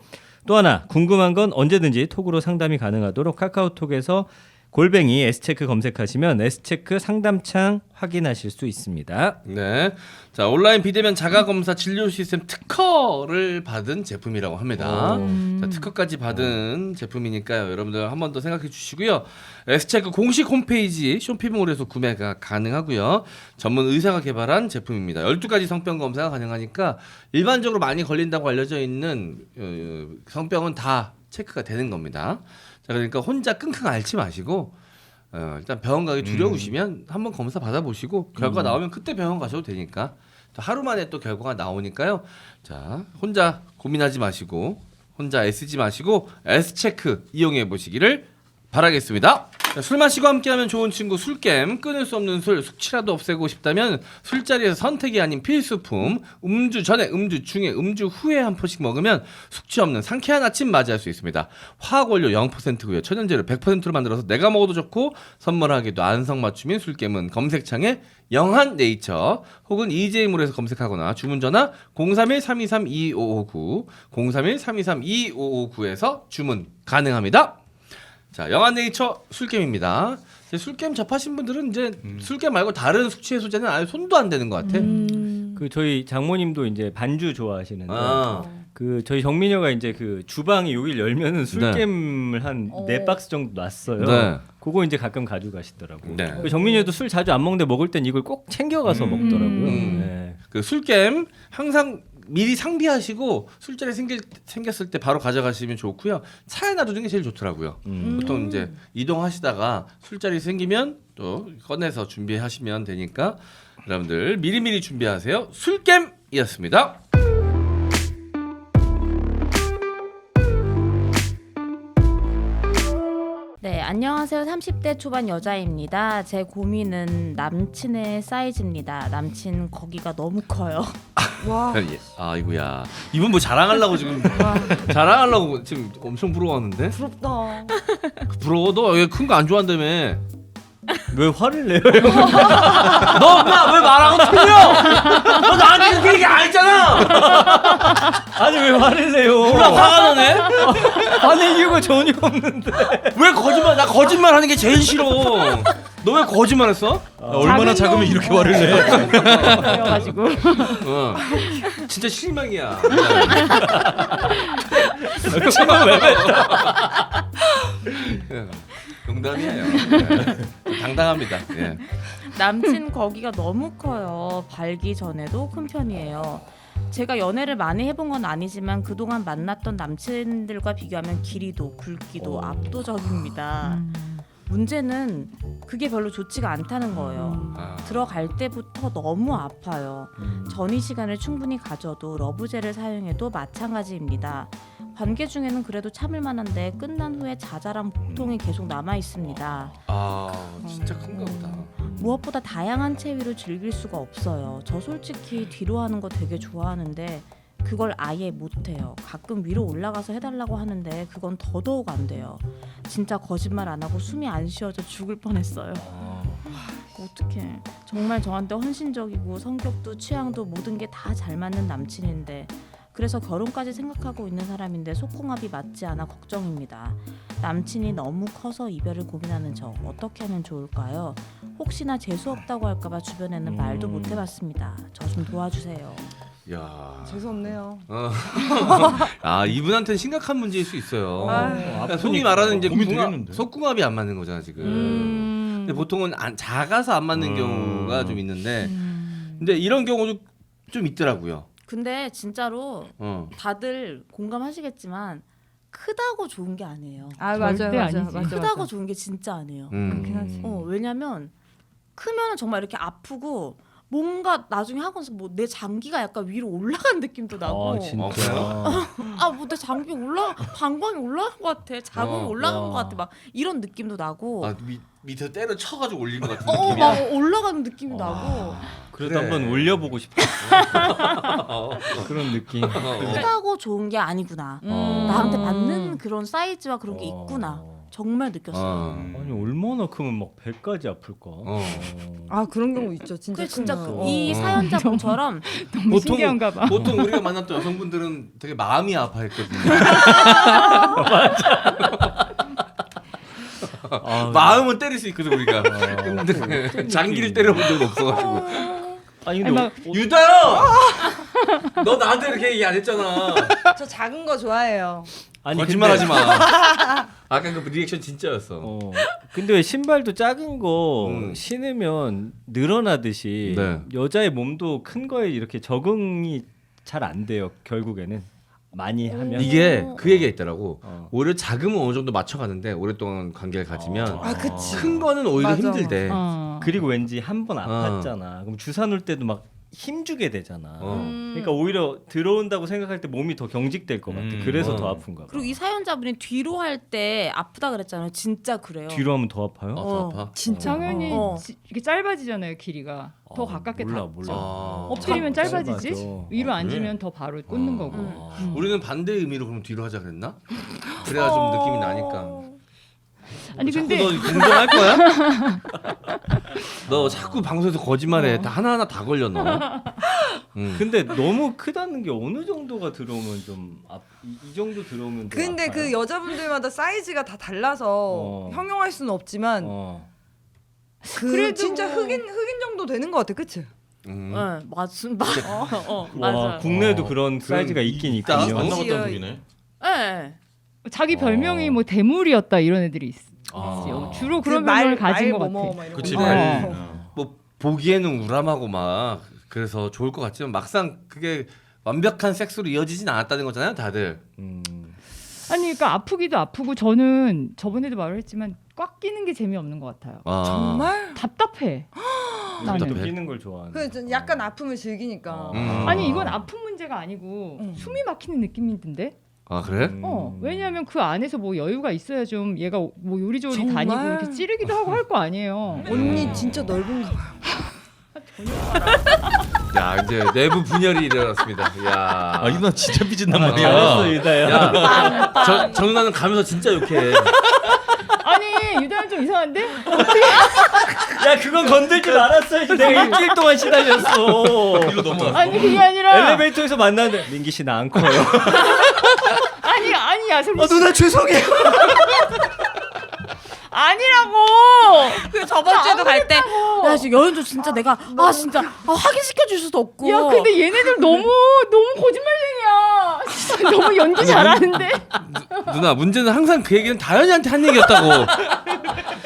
또 하나 궁금한 건 언제든지 톡으로 상담이 가능하도록 카카오톡에서 골뱅이 S체크 검색하시면 S체크 상담창 확인하실 수 있습니다. 네. 자, 온라인 비대면 자가검사 진료 시스템 특허를 받은 제품이라고 합니다. 자, 특허까지 받은 제품이니까요. 여러분들 한 번 더 생각해 주시고요. S체크 공식 홈페이지 쇼핑몰에서 구매가 가능하고요. 전문 의사가 개발한 제품입니다. 12가지 성병 검사가 가능하니까 일반적으로 많이 걸린다고 알려져 있는 성병은 다 체크가 되는 겁니다. 자, 그러니까 혼자 끙끙 앓지 마시고 일단 병원 가기 두려우시면 한번 검사 받아보시고 결과 나오면 그때 병원 가셔도 되니까 또 하루 만에 또 결과가 나오니까요. 자, 혼자 고민하지 마시고 혼자 애쓰지 마시고 S체크 이용해 보시기를 바라겠습니다. 자, 술 마시고 함께하면 좋은 친구 술겜, 끊을 수 없는 술, 숙취라도 없애고 싶다면 술자리에서 선택이 아닌 필수품, 음주 전에, 음주 중에, 음주 후에 한 포씩 먹으면 숙취 없는 상쾌한 아침 맞이할 수 있습니다. 화학원료 0%고요. 천연재료 100%로 만들어서 내가 먹어도 좋고 선물하기도 안성맞춤인 술겜은 검색창에 영한네이처 혹은 EJ몰에서 검색하거나 주문전화 031-323-2559, 031-323-2559에서 주문 가능합니다. 자, 영한네이처 술겜입니다. 술겜 접하신 분들은 이제 술겜 말고 다른 숙취 해소제는 아예 손도 안 대는 것 같아. 그 저희 장모님도 이제 반주 좋아하시는데 그 저희 정민여가 이제 그 주방에 여기를 열면은 술겜을 한 4박스 정도 놨어요. 네. 그거 이제 가끔 가져가시더라고요. 네. 그 정민여도 술 자주 안 먹는데 먹을 땐 이걸 꼭 챙겨가서 먹더라고요. 네. 그 술겜 항상 미리 상비하시고 술자리 생겼을 때 바로 가져가시면 좋고요. 차에 놔두는 게 제일 좋더라고요. 보통 이제 이동하시다가 술자리 생기면 또 꺼내서 준비하시면 되니까 여러분들 미리미리 준비하세요. 술겜이었습니다. 네, 안녕하세요. 30대 초반 여자입니다. 제 고민은 남친의 사이즈입니다. 남친 거기가 너무 커요. 와. 아이고야. 이분 뭐 자랑하려고 지금 자랑하려고 지금 엄청 부러워하는데? 부럽다. 부러워? 너 큰 거 안 좋아한다며? 왜 화를 내요? 너 엄마 왜 말하고 틀려? 너 나한테 그렇게 얘기 안 했잖아. 아니 왜 화를 내요? 누나 화가 나네? 화낼 이유가 전혀 없는데. 왜 거짓말? 나 거짓말 하는 게 제일 싫어. 너 왜 거짓말했어? 얼마나 작으면 이렇게 화를 내? 그래가지고 진짜 실망이야. 농담이에요. 네. 당당합니다. 예. 남친 거기가 너무 커요. 발기 전에도 큰 편이에요. 제가 연애를 많이 해본 건 아니지만 그동안 만났던 남친들과 비교하면 길이도 굵기도 압도적입니다. 문제는 그게 별로 좋지가 않다는 거예요. 들어갈 때부터 너무 아파요. 전이 시간을 충분히 가져도 러브젤을 사용해도 마찬가지입니다. 관계 중에는 그래도 참을 만한데 끝난 후에 자잘한 복통이 계속 남아 있습니다. 아, 진짜 큰가 보다. 무엇보다 다양한 체위를 즐길 수가 없어요. 저 솔직히 뒤로 하는 거 되게 좋아하는데 그걸 아예 못해요. 가끔 위로 올라가서 해달라고 하는데 그건 더더욱 안 돼요. 진짜 거짓말 안 하고 숨이 안 쉬어져 죽을 뻔했어요. 어떡해. 정말 저한테 헌신적이고 성격도 취향도 모든 게 다 잘 맞는 남친인데 그래서 결혼까지 생각하고 있는 사람인데 속궁합이 맞지 않아 걱정입니다. 남친이 너무 커서 이별을 고민하는 저 어떻게 하면 좋을까요? 혹시나 재수 없다고 할까봐 주변에는 말도 못 해봤습니다. 저 좀 도와주세요. 야. 재수없네요. 아, 이분한테는 심각한 문제일 수 있어요. 그러니까 아프니까. 소위 말하는 이제 고민 되겠는데. 속궁합이 안 맞는 거잖아 지금. 근데 보통은 작아서 안 맞는 경우가 좀 있는데, 근데 이런 경우도 좀 있더라고요. 근데 진짜로 다들 공감하시겠지만 크다고 좋은 게 아니에요. 아 절대 맞아요. 아니지. 크다고 좋은 게 진짜 아니에요. 그렇긴 하지. 왜냐면 크면은 정말 이렇게 아프고 뭔가 나중에 하고 나서 뭐 내 장기가 약간 위로 올라간 느낌도 나고 아 진짜. 뭐 내 장기 방광이 올라간 것 같아. 자궁이 올라간 것 같아. 막 이런 느낌도 나고 아, 밑에 때려 쳐가지고 올린 것 같은 막 느낌이야. 올라가는 느낌이 나고 그래도 그래. 한번 올려보고 싶어. 그런 느낌. 크다고 좋은 게 아니구나. 나한테 맞는 그런 사이즈와 그런 게 있구나. 정말 느꼈어요. 아니 얼마나 크면 막 배까지 아플까? 아 그런 경우 있죠. 진짜 그게 진짜 크면. 이 사연자분처럼 너무 신기한가 봐. 보통 우리가 만났던 여성분들은 되게 마음이 아파했거든요. 마음은 때릴 수 있거든 우리가. 근데 장기를 때려본 적은 없어가지고. 아니 아니, 근데 막 유다야, 너 나한테 이렇게 얘기 안 했잖아. 저 작은 거 좋아해요. 아니 거짓말하지 마. 아까 그 리액션 진짜였어. 근데 왜 신발도 작은 거 음. 신으면 늘어나듯이 네. 여자의 몸도 큰 거에 이렇게 적응이 잘 안 돼요. 결국에는 많이 하면 이게 그 얘기가 있더라고. 어. 오히려 작으면 어느 정도 맞춰가는데 오랫동안 관계를 가지면 아, 그치. 큰 거는 오히려 맞아. 힘들대. 그리고 왠지 한 번 아팠잖아. 그럼 주사 놓을 때도 막 힘주게 되잖아. 그러니까 오히려 들어온다고 생각할 때 몸이 더 경직될 것 같아. 그래서 더 아픈가 봐. 그리고 이 사연자분이 뒤로 할 때 아프다 그랬잖아요. 진짜 그래요. 뒤로 하면 더 아파요? 더 아파. 진짜. 당연히 어. 이게 짧아지잖아요 길이가 더 가깝게 몰라, 다 몰라. 엎드리면 짧아지지 맞아. 위로 앉으면 더 바로 꽂는 거고. 우리는 반대 의미로 그럼 뒤로 하자 그랬나? 그래야 좀 느낌이 나니까. 아니 자꾸 근데 너 공정할 거야? 너 자꾸 방송에서 거짓말해. 다 하나하나 다 걸려 너. 근데 너무 크다는 게 어느 정도가 들어오면 좀 이 정도 들어오면 좀 근데 아파요? 그 여자분들마다 사이즈가 다 달라서 형용할 수는 없지만 그 그래도 진짜 뭐- 흑인 정도 되는 것 같아, 그치? 네, 맞아요. 와, 국내에도 그런 사이즈가 있긴 있다. 안 있군요. 남았다는 소리네. 네. 자기 별명이 뭐 대물이었다 이런 애들이 아. 있어요. 주로 그런 말- 별명을 가진 말 것 뭐뭐 같아. 막 이런 그치 거. 말. 뭐 보기에는 우람하고 막 그래서 좋을 것 같지만 막상 그게 완벽한 섹스로 이어지진 않았다는 거잖아요, 다들. 아니 그러니까 아프기도 아프고 저는 저번에도 말을 했지만 꽉 끼는 게 재미없는 것 같아요. 아. 정말? 답답해. 나도 나는. 끼는 걸 좋아하는. 그 약간 아픔을 즐기니까. 아니 이건 아픈 문제가 아니고 숨이 막히는 느낌인데. 아 그래? 왜냐하면 그 안에서 뭐 여유가 있어야 좀 얘가 뭐 요리조리 정말? 다니고 이렇게 찌르기도 하고 할 거 아니에요. 언니 진짜 넓은가 봐요. 야 이제 내부 분열이 일어났습니다. 야. 아 이누나 진짜 삐진단 말이야. 잘했어 유다야. 야, 저 누나는 가면서 진짜 욕해. 아니 유다는 좀 이상한데? 야 그건 건들지 말았어야지. 내가 일주일 동안 시달렸어. 이거 넘어갔어. 아니 그게 아니라 엘리베이터에서 만났는데 민기 씨 나 안 커요. 아니야 솔직히 누나 죄송해요. 아니라고. 그 저번 주에도 갈 때 야 지금 여윤조 진짜 내가 진짜 확인시켜 줄 수도 없고. 야 근데 얘네들 너무 거짓말쟁이야. 진짜 너무 연기 잘하는데. 누나 문제는 항상 그 얘기는 다현이한테 한 얘기였다고.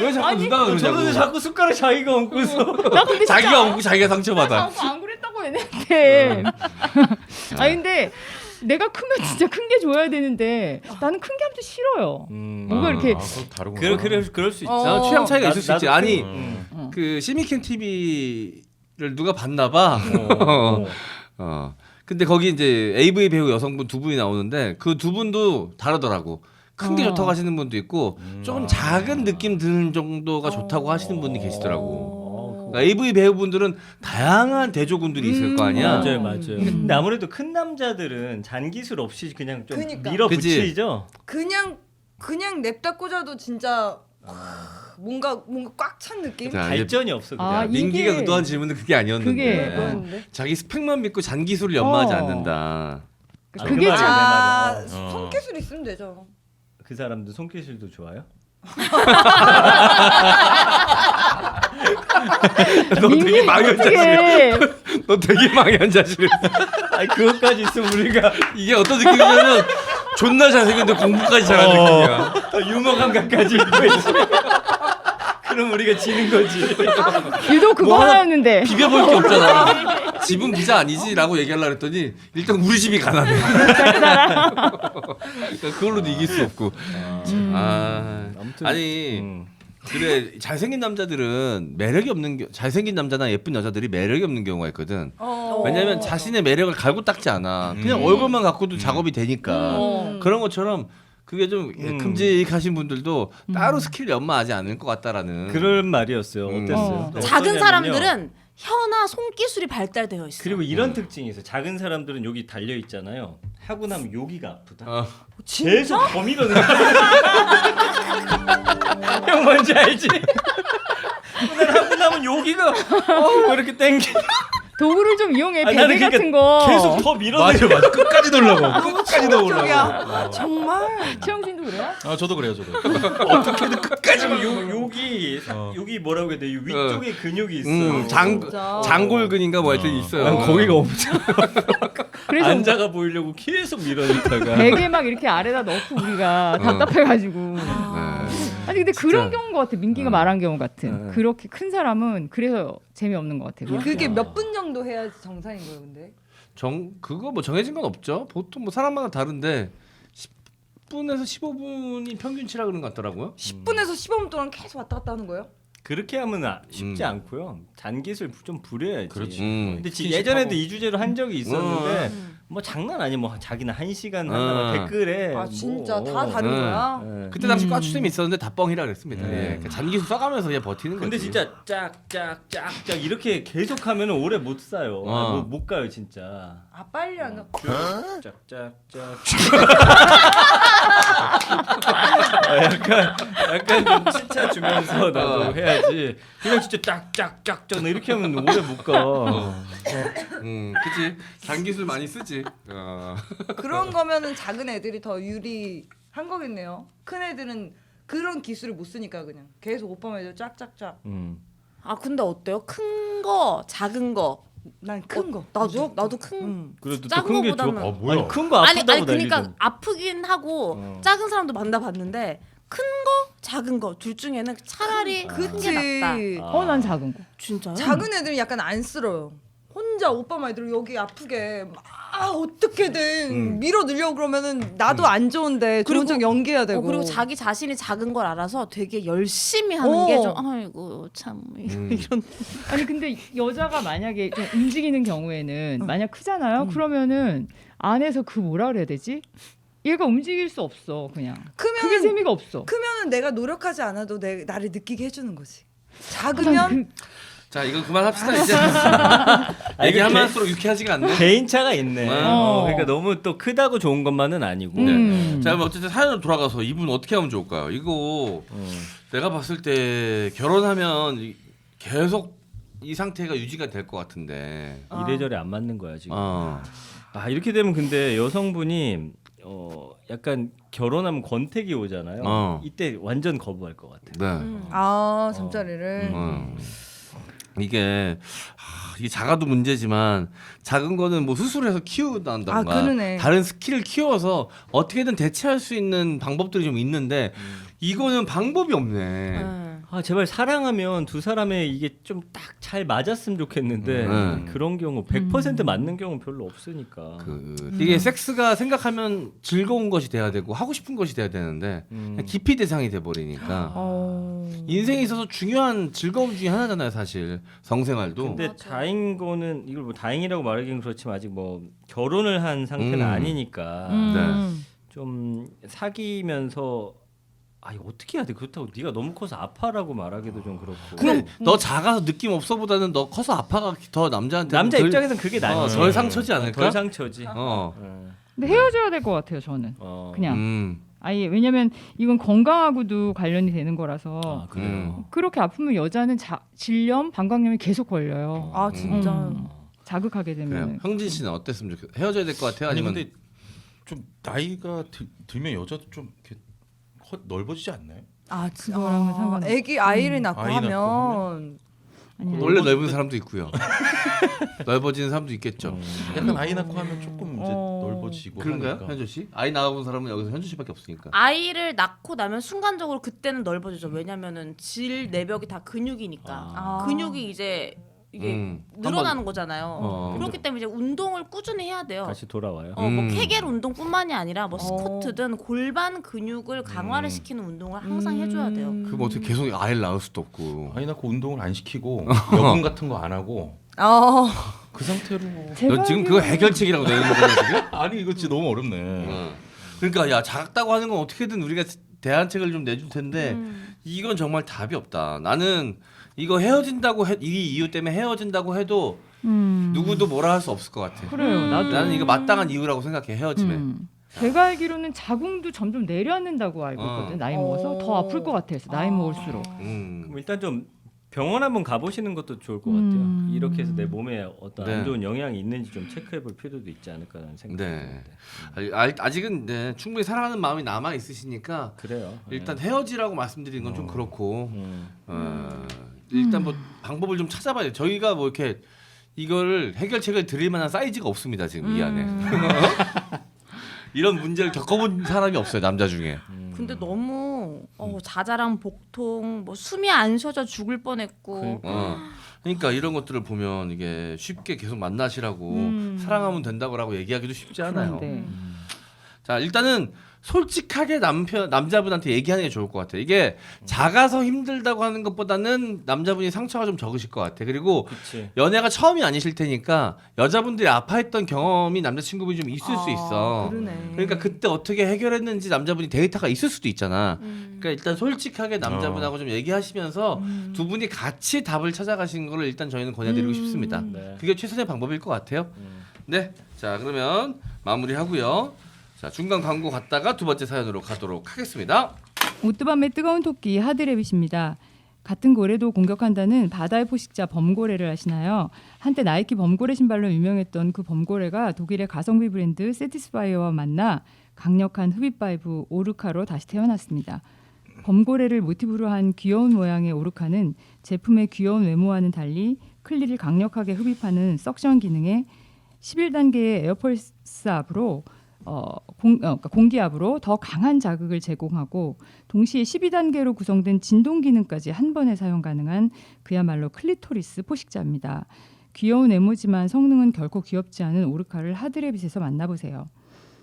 왜 자꾸 누나가 그러냐고. 저는 자꾸 숟가락 자기가 얹고서. 나 근데 진짜 자기가 얹고 자기가 상처받아. 안 그랬다고 얘네한테. 아니 근데 내가 크면 진짜 큰 게 줘야 되는데 나는 큰 게 아무튼 싫어요. 뭔가 이렇게 그거 다르구나. 그럴 수 있지. 취향 차이가 있을 수 있지. 나도 아니 큰- 그 시미캠 TV를 누가 봤나봐. 근데 거기 이제 AV 배우 여성분 두 분이 나오는데 그 두 분도 다르더라고. 큰 게 좋다고 하시는 분도 있고 좀 작은 느낌 드는 정도가 좋다고 하시는 분이 계시더라고. 그러니까 AV 배우분들은 다양한 대조군들이 있을 거 아니야. 맞아요. 근데 아무래도 큰 남자들은 잔기술 없이 그냥 좀 그니까. 밀어붙이죠. 그냥 냅다 꽂아도 진짜 뭔가 꽉 찬 느낌? 자, 이제 발전이 없어. 그냥. 아, 민기가 이게- 그동안 질문은 그게 아니었는데 그게- 뭐였는데? 자기 스펙만 믿고 잔기술을 연마하지 않는다. 그게 그 참 아, 말이야, 내 말이야. 손기술 있으면 되죠. 그 사람들 손기술도 좋아요? 너 되게 망연자실. 어떻게 너 되게 망연자실. 아니 그것까지 있으면 우리가 이게 어떤 느낌이냐면 존나 잘생겼는데 공부까지 잘하는 느낌이야. 더 유머 감각까지 있고 있어. 그럼 우리가 지는 거지. 유도 그거 뭐 하나 하나였는데. 비벼볼 게 없잖아. 집은 부자 아니지라고 얘기하려고 했더니 일단 우리 집이 가난해. 그러니까 그걸로도 이길 수 없고. 아무튼 아니 그래 잘생긴 남자들은 매력이 없는 잘생긴 남자나 예쁜 여자들이 매력이 없는 경우가 있거든. 왜냐면 자신의 매력을 갈고 닦지 않아. 그냥 얼굴만 갖고도 작업이 되니까. 그런 것처럼 그게 좀 큼직하신 분들도 따로 스킬 연마하지 않을 것 같다라는. 그런 말이었어요. 어땠어요? 어. 작은 어떠냐면요. 사람들은 혀나 손기술이 발달되어 있어. 그리고 이런 특징이 있어요. 작은 사람들은 여기 달려 있잖아요. 하고 나면 여기가 아프다. 계속 더 밀어내. 형 뭔지 알지? 난 하고 나면 여기가 이렇게 땡기. 도구를 좀 이용해. 아니, 나는 베개 그러니까 같은 거. 계속 더 밀어내. 맞아. 끝까지 넣으려고. 끝까지 넣으려고. 쪽이야. 정말? 최영진도 그래요? 아 저도 그래요 저도. 끝까지 막 여기 뭐라고 해야 돼? 이 위쪽에 근육이 있어. 장골근인가 뭐 하여튼 있어요. 난 거기가 엄청 그래서 안 작아 보이려고 계속 밀어넣다가 베개 막 이렇게 아래다 넣고 우리가 답답해가지고. 아니 근데 그런 경우인 것 같아. 민기가 말한 경우 같은. 그렇게 큰 사람은 그래서 재미없는 것 같아요. 그게 몇 분 정도 해야지 정상인 거예요, 근데? 그거 뭐 정해진 건 없죠. 보통 뭐 사람마다 다른데 10분에서 15분이 평균치라 그런 것 같더라고요. 10분에서 15분 동안 계속 왔다 갔다 하는 거예요? 그렇게 하면 쉽지 않고요. 잔깃을 좀 부려야지. 그렇지. 근데 예전에도 이 주제로 한 적이 있었는데 뭐 장난 아니 뭐 자기는 1시간 한다고 댓글에 아 진짜 뭐. 다 다른 거야? 예. 그때 당시 과추쌤이 있었는데 다 뻥이라 그랬습니다. 예. 잔기수 써가면서 그냥 버티는 거지. 근데 진짜 짝짝짝짝 이렇게 계속하면 오래 못 사요. 못 가요 진짜. 아 빨리 안 가. 짝짝짝. 약간 좀 치차 주면서 나도 해야지. 그냥 진짜 짝짝짝짝 이렇게 하면 오래 못 가. 그치. 잔기술 많이 쓰지. 그런 거면은 작은 애들이 더 유리한 거겠네요. 큰 애들은 그런 기술을 못 쓰니까 그냥 계속 오빠만 해도 짝짝짝. 아 근데 어때요? 큰 거, 작은 거. 난 큰 거. 나도 큰. 그래도 또 작은 큰 게 좋아. 거보다는- 뭐야? 아니 큰 거 아니 아프다고 그러니까 난리던데. 아프긴 하고 작은 사람도 만나봤는데 큰 거, 작은 거 둘 중에는 차라리 큰 게 낫다. 난 작은 거. 진짜요? 작은 애들은 약간 안쓰러요. 혼자 오빠만 애들 여기 아프게 막 어떻게든 밀어 넣으려고 그러면은 나도 안 좋은데 좋은 척 연기해야 되고. 그리고 자기 자신이 작은 걸 알아서 되게 열심히 하는 게 좀 아이고 참 이런. 아니 근데 여자가 만약에 좀 움직이는 경우에는 만약 크잖아요. 그러면은 안에서 그 뭐라 그래야 되지? 얘가 움직일 수 없어 그냥. 그게 크면 재미가 없어. 크면은 내가 노력하지 않아도 나를 느끼게 해주는 거지. 난 작으면 자, 이거 그만합시다 이제. 얘기하면 할수록 유쾌하지가 않네. 개인차가 있네. 어. 그러니까 너무 또 크다고 좋은 것만은 아니고. 자, 그럼 어쨌든 사연으로 돌아가서 이분 어떻게 하면 좋을까요? 이거 내가 봤을 때 결혼하면 계속 이 상태가 유지가 될 것 같은데. 이래저래 안 맞는 거야 지금. 어. 이렇게 되면 근데 여성분이 약간 결혼하면 권태기 오잖아요. 이때 완전 거부할 것 같아. 네. 잠자리를. 이게 작아도 문제지만 작은 거는 뭐 수술해서 키우던가 그러네. 다른 스킬을 키워서 어떻게든 대체할 수 있는 방법들이 좀 있는데 이거는 방법이 없네. 제발 사랑하면 두 사람의 이게 좀 딱 잘 맞았으면 좋겠는데 그런 경우 100% 맞는 경우 별로 없으니까. 이게 섹스가 생각하면 즐거운 것이 돼야 되고 하고 싶은 것이 돼야 되는데 그냥 기피 대상이 돼 버리니까 인생에 있어서 중요한 즐거움 중에 하나잖아요, 사실 성생활도. 근데 다행인 거는 이걸 뭐 다행이라고 말하기는 그렇지만 아직 뭐 결혼을 한 상태는 아니니까 좀 사귀면서 이거 어떻게 해야 돼? 그렇다고 네가 너무 커서 아파라고 말하기도 좀 그렇고. 그럼 너 작아서 느낌 없어보다는 너 커서 아파가 더 남자한테 남자 입장에서는 그게 낫지. 덜 상처지 않을까? 덜 상처지. 근데 헤어져야 될 것 같아요 저는. 그냥. 아예 왜냐면 이건 건강하고도 관련이 되는 거라서. 그래요. 그렇게 아프면 여자는 질염, 방광염이 계속 걸려요. 진짜. 자극하게 그래요. 되면. 형진 씨는 어땠으면 좋겠어요? 헤어져야 될 것 같아요? 아니 아니면 근데 좀 나이가 들면 여자도 좀 이렇게 넓어지지 않나요? 그거랑은 상관없어. 애기 아이를 낳고 아이 낳고 하면 아니야. 원래 넓은 사람도 있고요. 넓어지는 사람도 있겠죠. 약간 아이 낳고 하면 조금 이제 넓어지고 그런가요, 하니까. 현주 씨? 아이 낳아본 사람은 여기서 현주 씨밖에 없으니까. 아이를 낳고 나면 순간적으로 그때는 넓어지죠. 왜냐면은 질 내벽이 다 근육이니까. 근육이 이제 이게 늘어나는 거잖아요. 그렇기 때문에 이제 운동을 꾸준히 해야 돼요. 다시 돌아와요. 뭐 케겔 운동뿐만이 아니라 뭐 스쿼트든 골반 근육을 강화를 시키는 운동을 항상 해줘야 돼요. 그럼 어떻게 계속 아이를 낳을 수도 없고. 아이 낳고 운동을 안 시키고 여분 같은 거 안 하고 그 상태로 너 지금 그거 해결책이라고 내는 거잖아 지금? 아니 이거 진짜 너무 어렵네. 그러니까 야 작다고 하는 건 어떻게든 우리가 대안책을 좀 내줄 텐데 이건 정말 답이 없다. 나는 이거 헤어진다고 이 이유 때문에 헤어진다고 해도 누구도 뭐라 할 수 없을 것 같아. 그래요. 나는 이거 마땅한 이유라고 생각해 헤어짐에. 제가 알기로는 자궁도 점점 내려앉는다고 알고 있거든. 나이 먹어서 더 아플 것 같아서 나이 먹을수록. 그럼 일단 좀 병원 한번 가보시는 것도 좋을 것 같아요. 이렇게 해서 내 몸에 어떤 네. 안 좋은 영향이 있는지 좀 체크해볼 필요도 있지 않을까라는 생각이 네. 드는데. 아직은 네, 충분히 사랑하는 마음이 남아 있으시니까 그래요. 일단 헤어지라고 말씀드리는 건 좀 그렇고 음. 일단 뭐 방법을 좀 찾아봐야 돼요. 저희가 뭐 이렇게 이걸 해결책을 드릴 만한 사이즈가 없습니다 지금 이 안에. 이런 문제를 겪어본 사람이 없어요 남자 중에. 근데 너무 자잘한 복통, 뭐 숨이 안 쉬어져 죽을 뻔했고. 그러니까 이런 것들을 보면 이게 쉽게 계속 만나시라고 사랑하면 된다고라고 얘기하기도 쉽지 않아요. 그런데. 자 일단은 솔직하게 남자분한테 얘기하는 게 좋을 것 같아요. 이게 작아서 힘들다고 하는 것보다는 남자분이 상처가 좀 적으실 것 같아. 그리고 그치. 연애가 처음이 아니실 테니까 여자분들이 아파했던 경험이 남자친구분이 좀 있을 수 있어. 그러네. 그러니까 그때 어떻게 해결했는지 남자분이 데이터가 있을 수도 있잖아. 그러니까 일단 솔직하게 남자분하고 좀 얘기하시면서 두 분이 같이 답을 찾아가시는 거를 일단 저희는 권해드리고 싶습니다. 네. 그게 최선의 방법일 것 같아요. 네, 자 그러면 마무리하고요. 자 중간 광고 갔다가 두 번째 사연으로 가도록 하겠습니다. 오뚜밤의 뜨거운 토끼 하드레빗입니다. 같은 고래도 공격한다는 바다의 포식자 범고래를 아시나요? 한때 나이키 범고래 신발로 유명했던 그 범고래가 독일의 가성비 브랜드 세티스파이어와 만나 강력한 흡입 바이브 오르카로 다시 태어났습니다. 범고래를 모티브로 한 귀여운 모양의 오르카는 제품의 귀여운 외모와는 달리 클리를 강력하게 흡입하는 석션 기능에 11단계의 에어펄스 압으로 공기압으로 더 강한 자극을 제공하고 동시에 12단계로 구성된 진동 기능까지 한 번에 사용 가능한 그야말로 클리토리스 포식자입니다. 귀여운 외모지만 성능은 결코 귀엽지 않은 오르카를 하드레빗에서 만나보세요.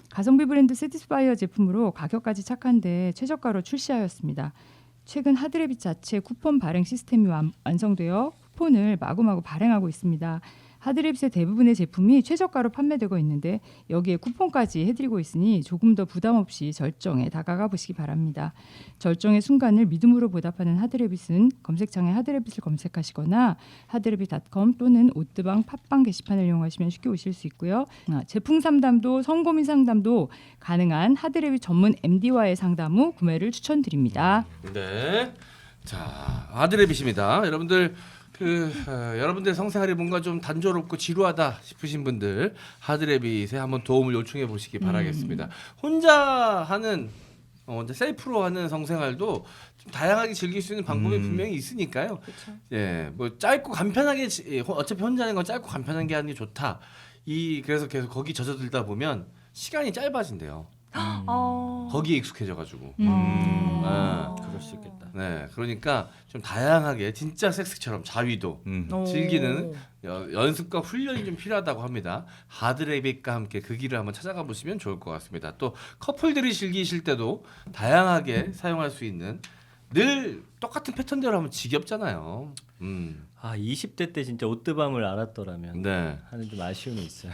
가성비 브랜드 세티스파이어 제품으로 가격까지 착한데 최저가로 출시하였습니다. 최근 하드레빗 자체 쿠폰 발행 시스템이 완성되어 쿠폰을 마구마구 발행하고 있습니다. 하드레빗의 대부분의 제품이 최저가로 판매되고 있는데 여기에 쿠폰까지 해드리고 있으니 조금 더 부담 없이 절정에 다가가 보시기 바랍니다. 절정의 순간을 믿음으로 보답하는 하드레빗은 검색창에 하드레빗을 검색하시거나 하드레빗.com 또는 오뜨방 팟빵 게시판을 이용하시면 쉽게 오실 수 있고요. 제품 상담도 성고민 상담도 가능한 하드레빗 전문 MD와의 상담 후 구매를 추천드립니다. 네, 자 하드레빗입니다. 여러분들 여러분들의 성생활이 뭔가 좀 단조롭고 지루하다 싶으신 분들 하드레빗에 한번 도움을 요청해 보시기 바라겠습니다. 혼자 하는 셀프로 하는 성생활도 좀 다양하게 즐길 수 있는 방법이 분명히 있으니까요. 예, 뭐 짧고 간편하게 어차피 혼자 하는 건 짧고 간편한 게 하는 게 좋다. 그래서 계속 거기 젖어들다 보면 시간이 짧아진대요. 거기에 익숙해져가지고. 그럴 수 있겠다. 네, 그러니까 좀 다양하게 진짜 섹스처럼 자위도 즐기는 연습과 훈련이 좀 필요하다고 합니다. 하드레빗과 함께 그 길을 한번 찾아가 보시면 좋을 것 같습니다. 또 커플들이 즐기실 때도 다양하게 사용할 수 있는 늘 똑같은 패턴대로 하면 지겹잖아요. 20대 때 진짜 오뜨밤을 알았더라면 네. 하는 좀 아쉬움이 있어요.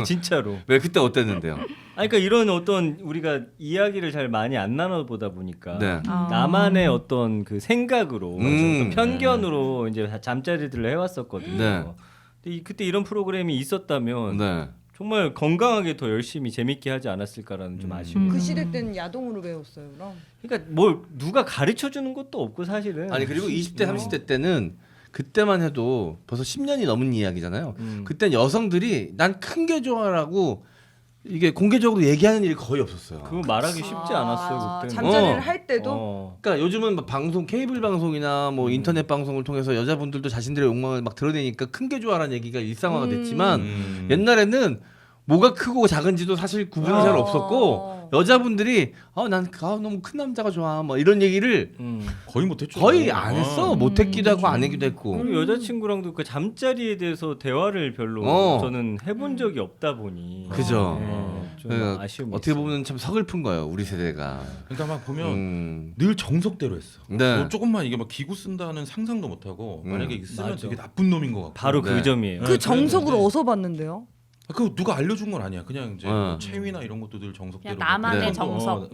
진짜로. 왜 그때 어땠는데요? 그러니까 이런 어떤 우리가 이야기를 잘 많이 안 나눠보다 보니까 네. 나만의 어떤 그 생각으로 어떤 편견으로 이제 잠자리들을 해왔었거든요. 네. 근데 그때 이런 프로그램이 있었다면 네. 정말 건강하게 더 열심히 재밌게 하지 않았을까라는 좀 아쉬움이. 그 시대 때는 야동으로 배웠어요, 그럼. 그러니까 뭘 누가 가르쳐 주는 것도 없고 사실은. 아니 그리고 20대 30대 때는 그때만 해도 벌써 10년이 넘은 이야기잖아요. 그땐 여성들이 난 큰 게 좋아라고 이게 공개적으로 얘기하는 일이 거의 없었어요. 그거 말하기 쉽지 않았어요 그때. 잠자리를 할 때도 그러니까 요즘은 막 방송 케이블 방송이나 뭐 인터넷 방송을 통해서 여자분들도 자신들의 욕망을 막 드러내니까 큰 게 좋아라는 얘기가 일상화가 됐지만 옛날에는 뭐가 크고 작은지도 사실 구분이 잘 없었고 여자분들이 난 너무 큰 남자가 좋아 뭐 이런 얘기를 거의 못했죠. 거의 안 했어. 못했기도 하고 안 했기도 했고. 그리고 여자친구랑도 그 잠자리에 대해서 대화를 별로 저는 해본 적이 없다 보니. 그죠. 좀 아쉬움이 어떻게 있어요. 보면 참 서글픈 거예요 우리 세대가. 그러니까 막 보면 늘 정석대로 했어. 네. 뭐 조금만 이게 막 기구 쓴다는 상상도 못하고 만약에 쓰면 맞아. 되게 나쁜 놈인 것 같고. 바로 네. 그 점이에요. 그 정석으로 어디서 봤는데요? 그 누가 알려준 건 아니야. 그냥 이제 뭐 체위나 이런 것도 늘 정석대로. 그냥 나만의 네. 정석.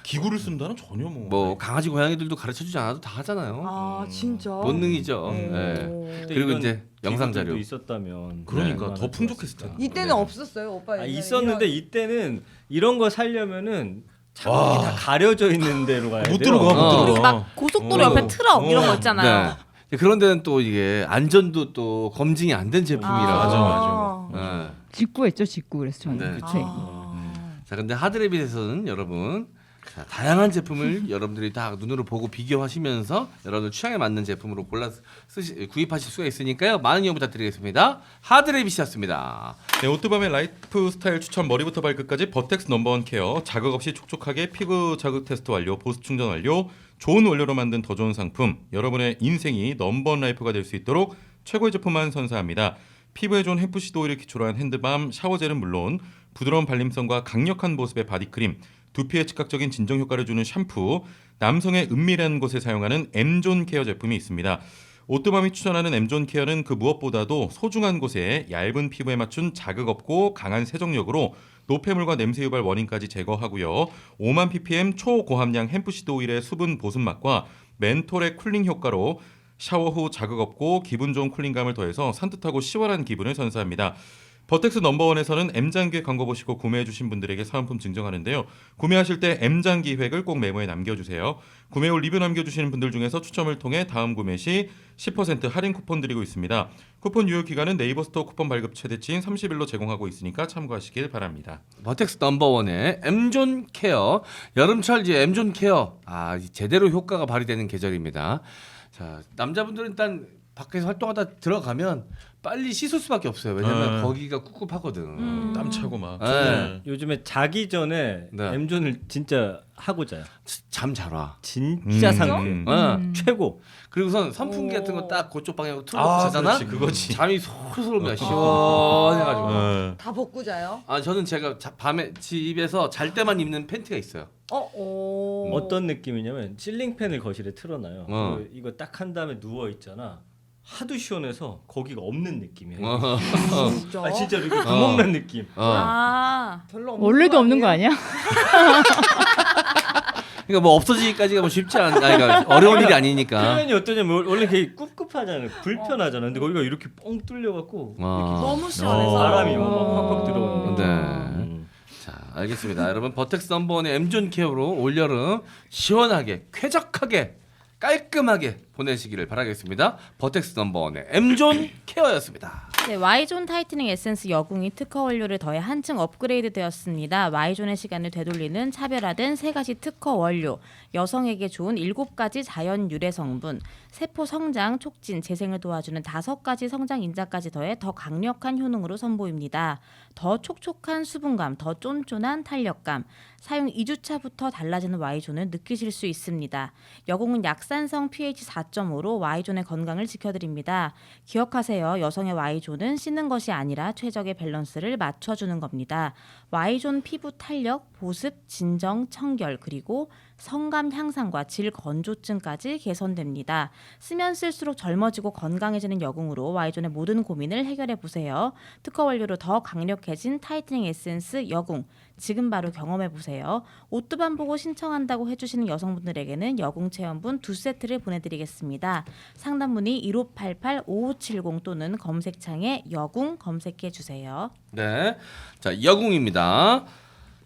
기구를 쓴다는 전혀 뭐 강아지 고양이들도 가르쳐 주지 않아도 다 하잖아요. 아 진짜. 본능이죠. 네. 근데 그리고 이런 이제 영상 기구들도 자료. 있었다면 그러니까 얼마나 더 풍족했을 좋았을까. 텐데. 이때는 없었어요, 오빠. 옛날에 있었는데 이런- 이때는 이런 거 살려면은 자국이 다 가려져 있는 데로 가야 돼요. 못 들어가, 못 그리고 들어가. 막 고속도로 옆에 트럭 이런 거 있잖아요. 네. 그런 데는 또 이게 안전도 또 검증이 안 된 제품이라서. 맞아. 네. 직구했죠, 직구. 그래서 저는 네. 그때 자, 근데 하드레빗에서는 여러분 자, 다양한 제품을 여러분들이 다 눈으로 보고 비교하시면서 여러분들 취향에 맞는 제품으로 골라 구입하실 수가 있으니까요. 많은 이용 부탁드리겠습니다. 하드레빗이었습니다. 네, 오뚜밤의 라이프 스타일 추천 머리부터 발끝까지 버텍스 넘버원 케어 자극 없이 촉촉하게 피부 자극 테스트 완료 보습 충전 완료 좋은 원료로 만든 더 좋은 상품 여러분의 인생이 넘버원 라이프가 될 수 있도록 최고의 제품만 선사합니다. 피부에 좋은 햄프시드 오일을 기초로 한 핸드밤 샤워젤은 물론 부드러운 발림성과 강력한 보습의 바디크림 두피에 즉각적인 진정 효과를 주는 샴푸 남성의 은밀한 곳에 사용하는 M존 케어 제품이 있습니다. 오뚜밤이 추천하는 M존 케어는 그 무엇보다도 소중한 곳에 얇은 피부에 맞춘 자극 없고 강한 세정력으로 노폐물과 냄새 유발 원인까지 제거하고요. 5만 ppm 초고함량 햄프시드 오일의 수분 보습 맛과 멘톨의 쿨링 효과로 샤워 후 자극 없고 기분 좋은 쿨링감을 더해서 산뜻하고 시원한 기분을 선사합니다. 버텍스 넘버원에서는 M장기 광고 보시고 구매해주신 분들에게 사은품 증정하는데요. 구매하실 때 M장기 획을 꼭 메모에 남겨주세요. 구매 후 리뷰 남겨주시는 분들 중에서 추첨을 통해 다음 구매 시 10% 할인 쿠폰 드리고 있습니다. 쿠폰 유효 기간은 네이버 스토어 쿠폰 발급 최대치인 30일로 제공하고 있으니까 참고하시길 바랍니다. 버텍스 넘버원의 M존 케어 여름철 이제 M존 케어 제대로 효과가 발휘되는 계절입니다. 자, 남자분들은 일단 밖에서 활동하다 들어가면 빨리 씻을 수밖에 없어요. 왜냐면 거기가 꿉꿉하거든. 땀 차고 막. 네. 요즘에 자기 전에 네. M존을 진짜 하고 자요. 잠 잘 와. 진짜 상쾌. 최고. 그리고선 선풍기 같은 거 딱 그쪽 방향으로 틀어놓고 자잖아. 그렇지, 그거지. 잠이 솔솔 옵니다. 시원해가지고. 다 벗고 자요? 저는 제가 밤에 집에서 잘 때만 입는 팬티가 있어요. 어떤 느낌이냐면 실링팬을 거실에 틀어놔요. 어. 그리고 이거 딱 한 다음에 누워 있잖아. 하도 시원해서 거기가 없는 느낌이야. 진짜? 아 진짜 이렇게 구멍 난 느낌. 별로 없는 원래도 없는 거 아니야? 그러니까 뭐 없어지기까지가 뭐 쉽지 않, 그러니까 어려운 일이 아니니까. 표현이 어떠냐면 원래 되게 꿉꿉하잖아요. 불편하잖아. 근데 거기가 이렇게 뻥 뚫려갖고 너무 시원해서 바람이 막 팍팍 들어오는 네. 느낌. 자, 알겠습니다. 여러분 버텍스 넘버원의 M존 케어로 올여름 시원하게 쾌적하게 깔끔하게 보내시기를 바라겠습니다. 버텍스 넘버원의 M존 케어였습니다. 네, Y존 타이트닝 에센스 여궁이 특허 원료를 더해 한층 업그레이드 되었습니다. Y존의 시간을 되돌리는 차별화된 3가지 특허 원료, 여성에게 좋은 7가지 자연 유래 성분, 세포 성장, 촉진, 재생을 도와주는 5가지 성장 인자까지 더해 더 강력한 효능으로 선보입니다. 더 촉촉한 수분감, 더 쫀쫀한 탄력감, 사용 2주차부터 달라지는 Y존을 느끼실 수 있습니다. 여궁은 약산성 pH 4.5로 Y존의 건강을 지켜드립니다. 기억하세요. 여성의 Y존은 씻는 것이 아니라 최적의 밸런스를 맞춰주는 겁니다. Y존 피부 탄력, 보습, 진정, 청결, 그리고 성감 향상과 질 건조증까지 개선됩니다. 쓰면 쓸수록 젊어지고 건강해지는 여궁으로 Y존의 모든 고민을 해결해 보세요. 특허 원료로 더 강력해진 타이트닝 에센스 여궁, 지금 바로 경험해 보세요. 오뚜밤 보고 신청한다고 해주시는 여성분들에게는 여궁 체험분 2세트를 보내드리겠습니다. 상담 문의 1588-5570 또는 검색창에 여궁 검색해 주세요. 네, 자 여궁입니다.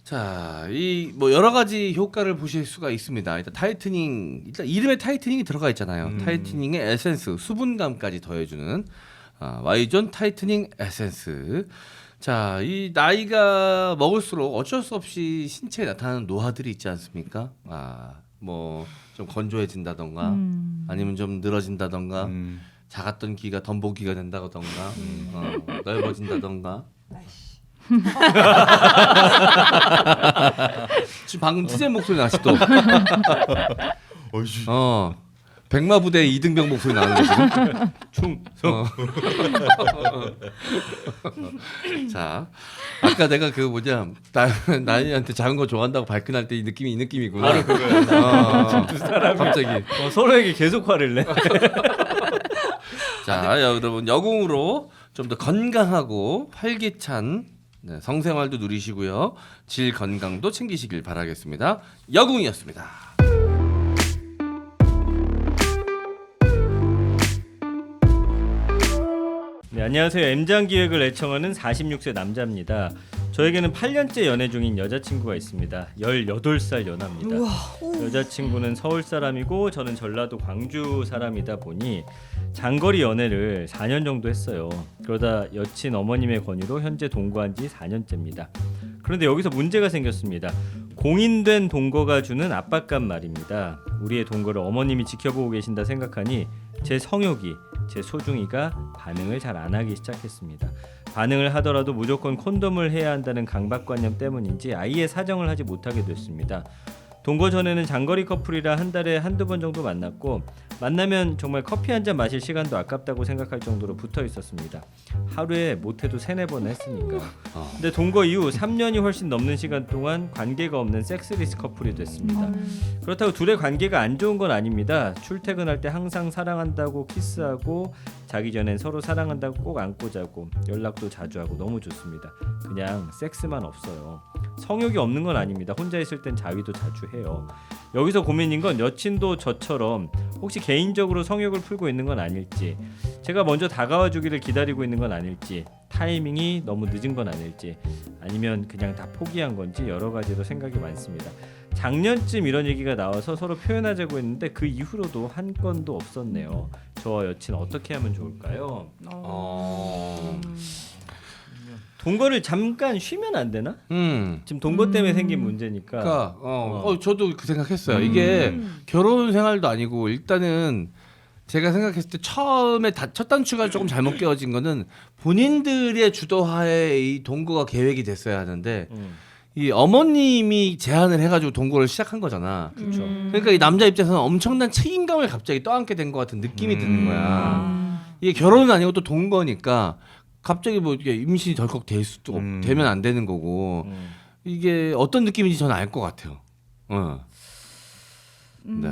자, 이 뭐 여러 가지 효과를 보실 수가 있습니다. 일단 타이트닝, 일단 이름에 타이트닝이 들어가 있잖아요. 타이트닝의 에센스, 수분감까지 더해주는 Y존 타이트닝 에센스. 자, 이 나이가 먹을수록 어쩔 수 없이 신체에 나타나는 노화들이 있지 않습니까? 뭐 좀 건조해진다던가, 아니면 좀 늘어진다던가, 작았던 귀가 덤보기가 된다던가, 넓어진다던가. 지금 방금 티젠 목소리 나시 또. 백마부대 이등병 목소리 나는데 지금. 자, 아까 내가 그 뭐냐 나연이한테 작은 거 좋아한다고 발끈할 때 이 느낌이 이 느낌이구나. 바로 그거야. 두 사람이 갑자기 서로에게 계속 화를 내. 자, 여러분 여궁으로 좀 더 건강하고 활기찬 성생활도 누리시고요. 질 건강도 챙기시길 바라겠습니다. 여궁이었습니다. 네, 안녕하세요. M장 기획을 애청하는 46세 남자입니다. 저에게는 8년째 연애 중인 여자친구가 있습니다. 18살 연하입니다. 여자친구는 서울 사람이고 저는 전라도 광주 사람이다 보니 장거리 연애를 4년 정도 했어요. 그러다 여친 어머님의 권유로 현재 동거한 지 4년째입니다. 그런데 여기서 문제가 생겼습니다. 공인된 동거가 주는 압박감 말입니다. 우리의 동거를 어머님이 지켜보고 계신다 생각하니 제 성욕이, 제 소중이가 반응을 잘 안 하기 시작했습니다. 반응을 하더라도 무조건 콘돔을 해야 한다는 강박관념 때문인지 아예 사정을 하지 못하게 됐습니다. 동거 전에는 장거리 커플이라 한 달에 한두 번 정도 만났고 만나면 정말 커피 한 잔 마실 시간도 아깝다고 생각할 정도로 붙어 있었습니다. 하루에 못해도 3-4번 했으니까. 근데 동거 이후 3년이 훨씬 넘는 시간 동안 관계가 없는 섹스리스 커플이 됐습니다. 그렇다고 둘의 관계가 안 좋은 건 아닙니다. 출퇴근할 때 항상 사랑한다고 키스하고 자기 전엔 서로 사랑한다고 꼭 안고 자고 연락도 자주 하고 너무 좋습니다. 그냥 섹스만 없어요. 성욕이 없는 건 아닙니다. 혼자 있을 땐 자위도 자주 해요. 여기서 고민인 건 여친도 저처럼 혹시 개인적으로 성욕을 풀고 있는 건 아닐지, 제가 먼저 다가와 주기를 기다리고 있는 건 아닐지, 타이밍이 너무 늦은 건 아닐지, 아니면 그냥 다 포기한 건지 여러 가지로 생각이 많습니다. 작년쯤 이런 얘기가 나와서 서로 표현하자고 했는데 그 이후로도 한 건도 없었네요. 저와 여친 어떻게 하면 좋을까요? 동거를 잠깐 쉬면 안 되나? 지금 동거 때문에 생긴 문제니까. 그러니까 저도 그 생각했어요. 이게 결혼 생활도 아니고 일단은 제가 생각했을 때 처음에 첫 단추가 조금 잘못 끼워진 거는 본인들의 주도하에 이 동거가 계획이 됐어야 하는데 이 어머님이 제안을 해가지고 동거를 시작한 거잖아. 그렇죠. 그러니까 이 남자 입장에서는 엄청난 책임감을 갑자기 떠안게 된 것 같은 느낌이 드는 거야. 이게 결혼은 아니고 또 동거니까 갑자기 뭐 이게 임신이 덜컥 될 수도 되면 안 되는 거고 이게 어떤 느낌인지 저는 알 것 같아요. 네.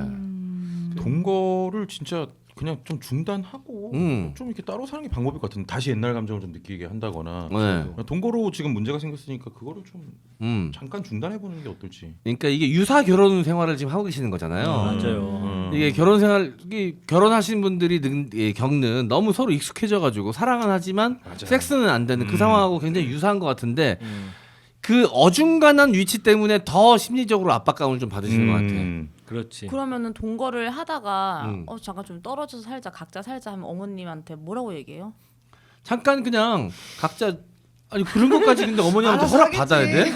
동거를 진짜 그냥 좀 중단하고 좀 이렇게 따로 사는 게 방법일 것 같은데 다시 옛날 감정을 좀 느끼게 한다거나 네. 동거로 지금 문제가 생겼으니까 그거를 좀 잠깐 중단해 보는 게 어떨지. 그러니까 이게 유사 결혼 생활을 지금 하고 계시는 거잖아요. 맞아요. 이게 결혼 생활, 결혼하신 분들이 겪는 너무 서로 익숙해져가지고 사랑은 하지만 맞아요. 섹스는 안 되는 그 상황하고 굉장히 유사한 것 같은데 그 어중간한 위치 때문에 더 심리적으로 압박감을 좀 받으시는 것 같아요. 그렇지. 그러면은 동거를 하다가 잠깐 좀 떨어져서 살자, 각자 살자 하면 어머님한테 뭐라고 얘기해요? 잠깐 그냥 각자 아니 그런 것까지 근데 어머니한테 알아서 허락 받아야 돼?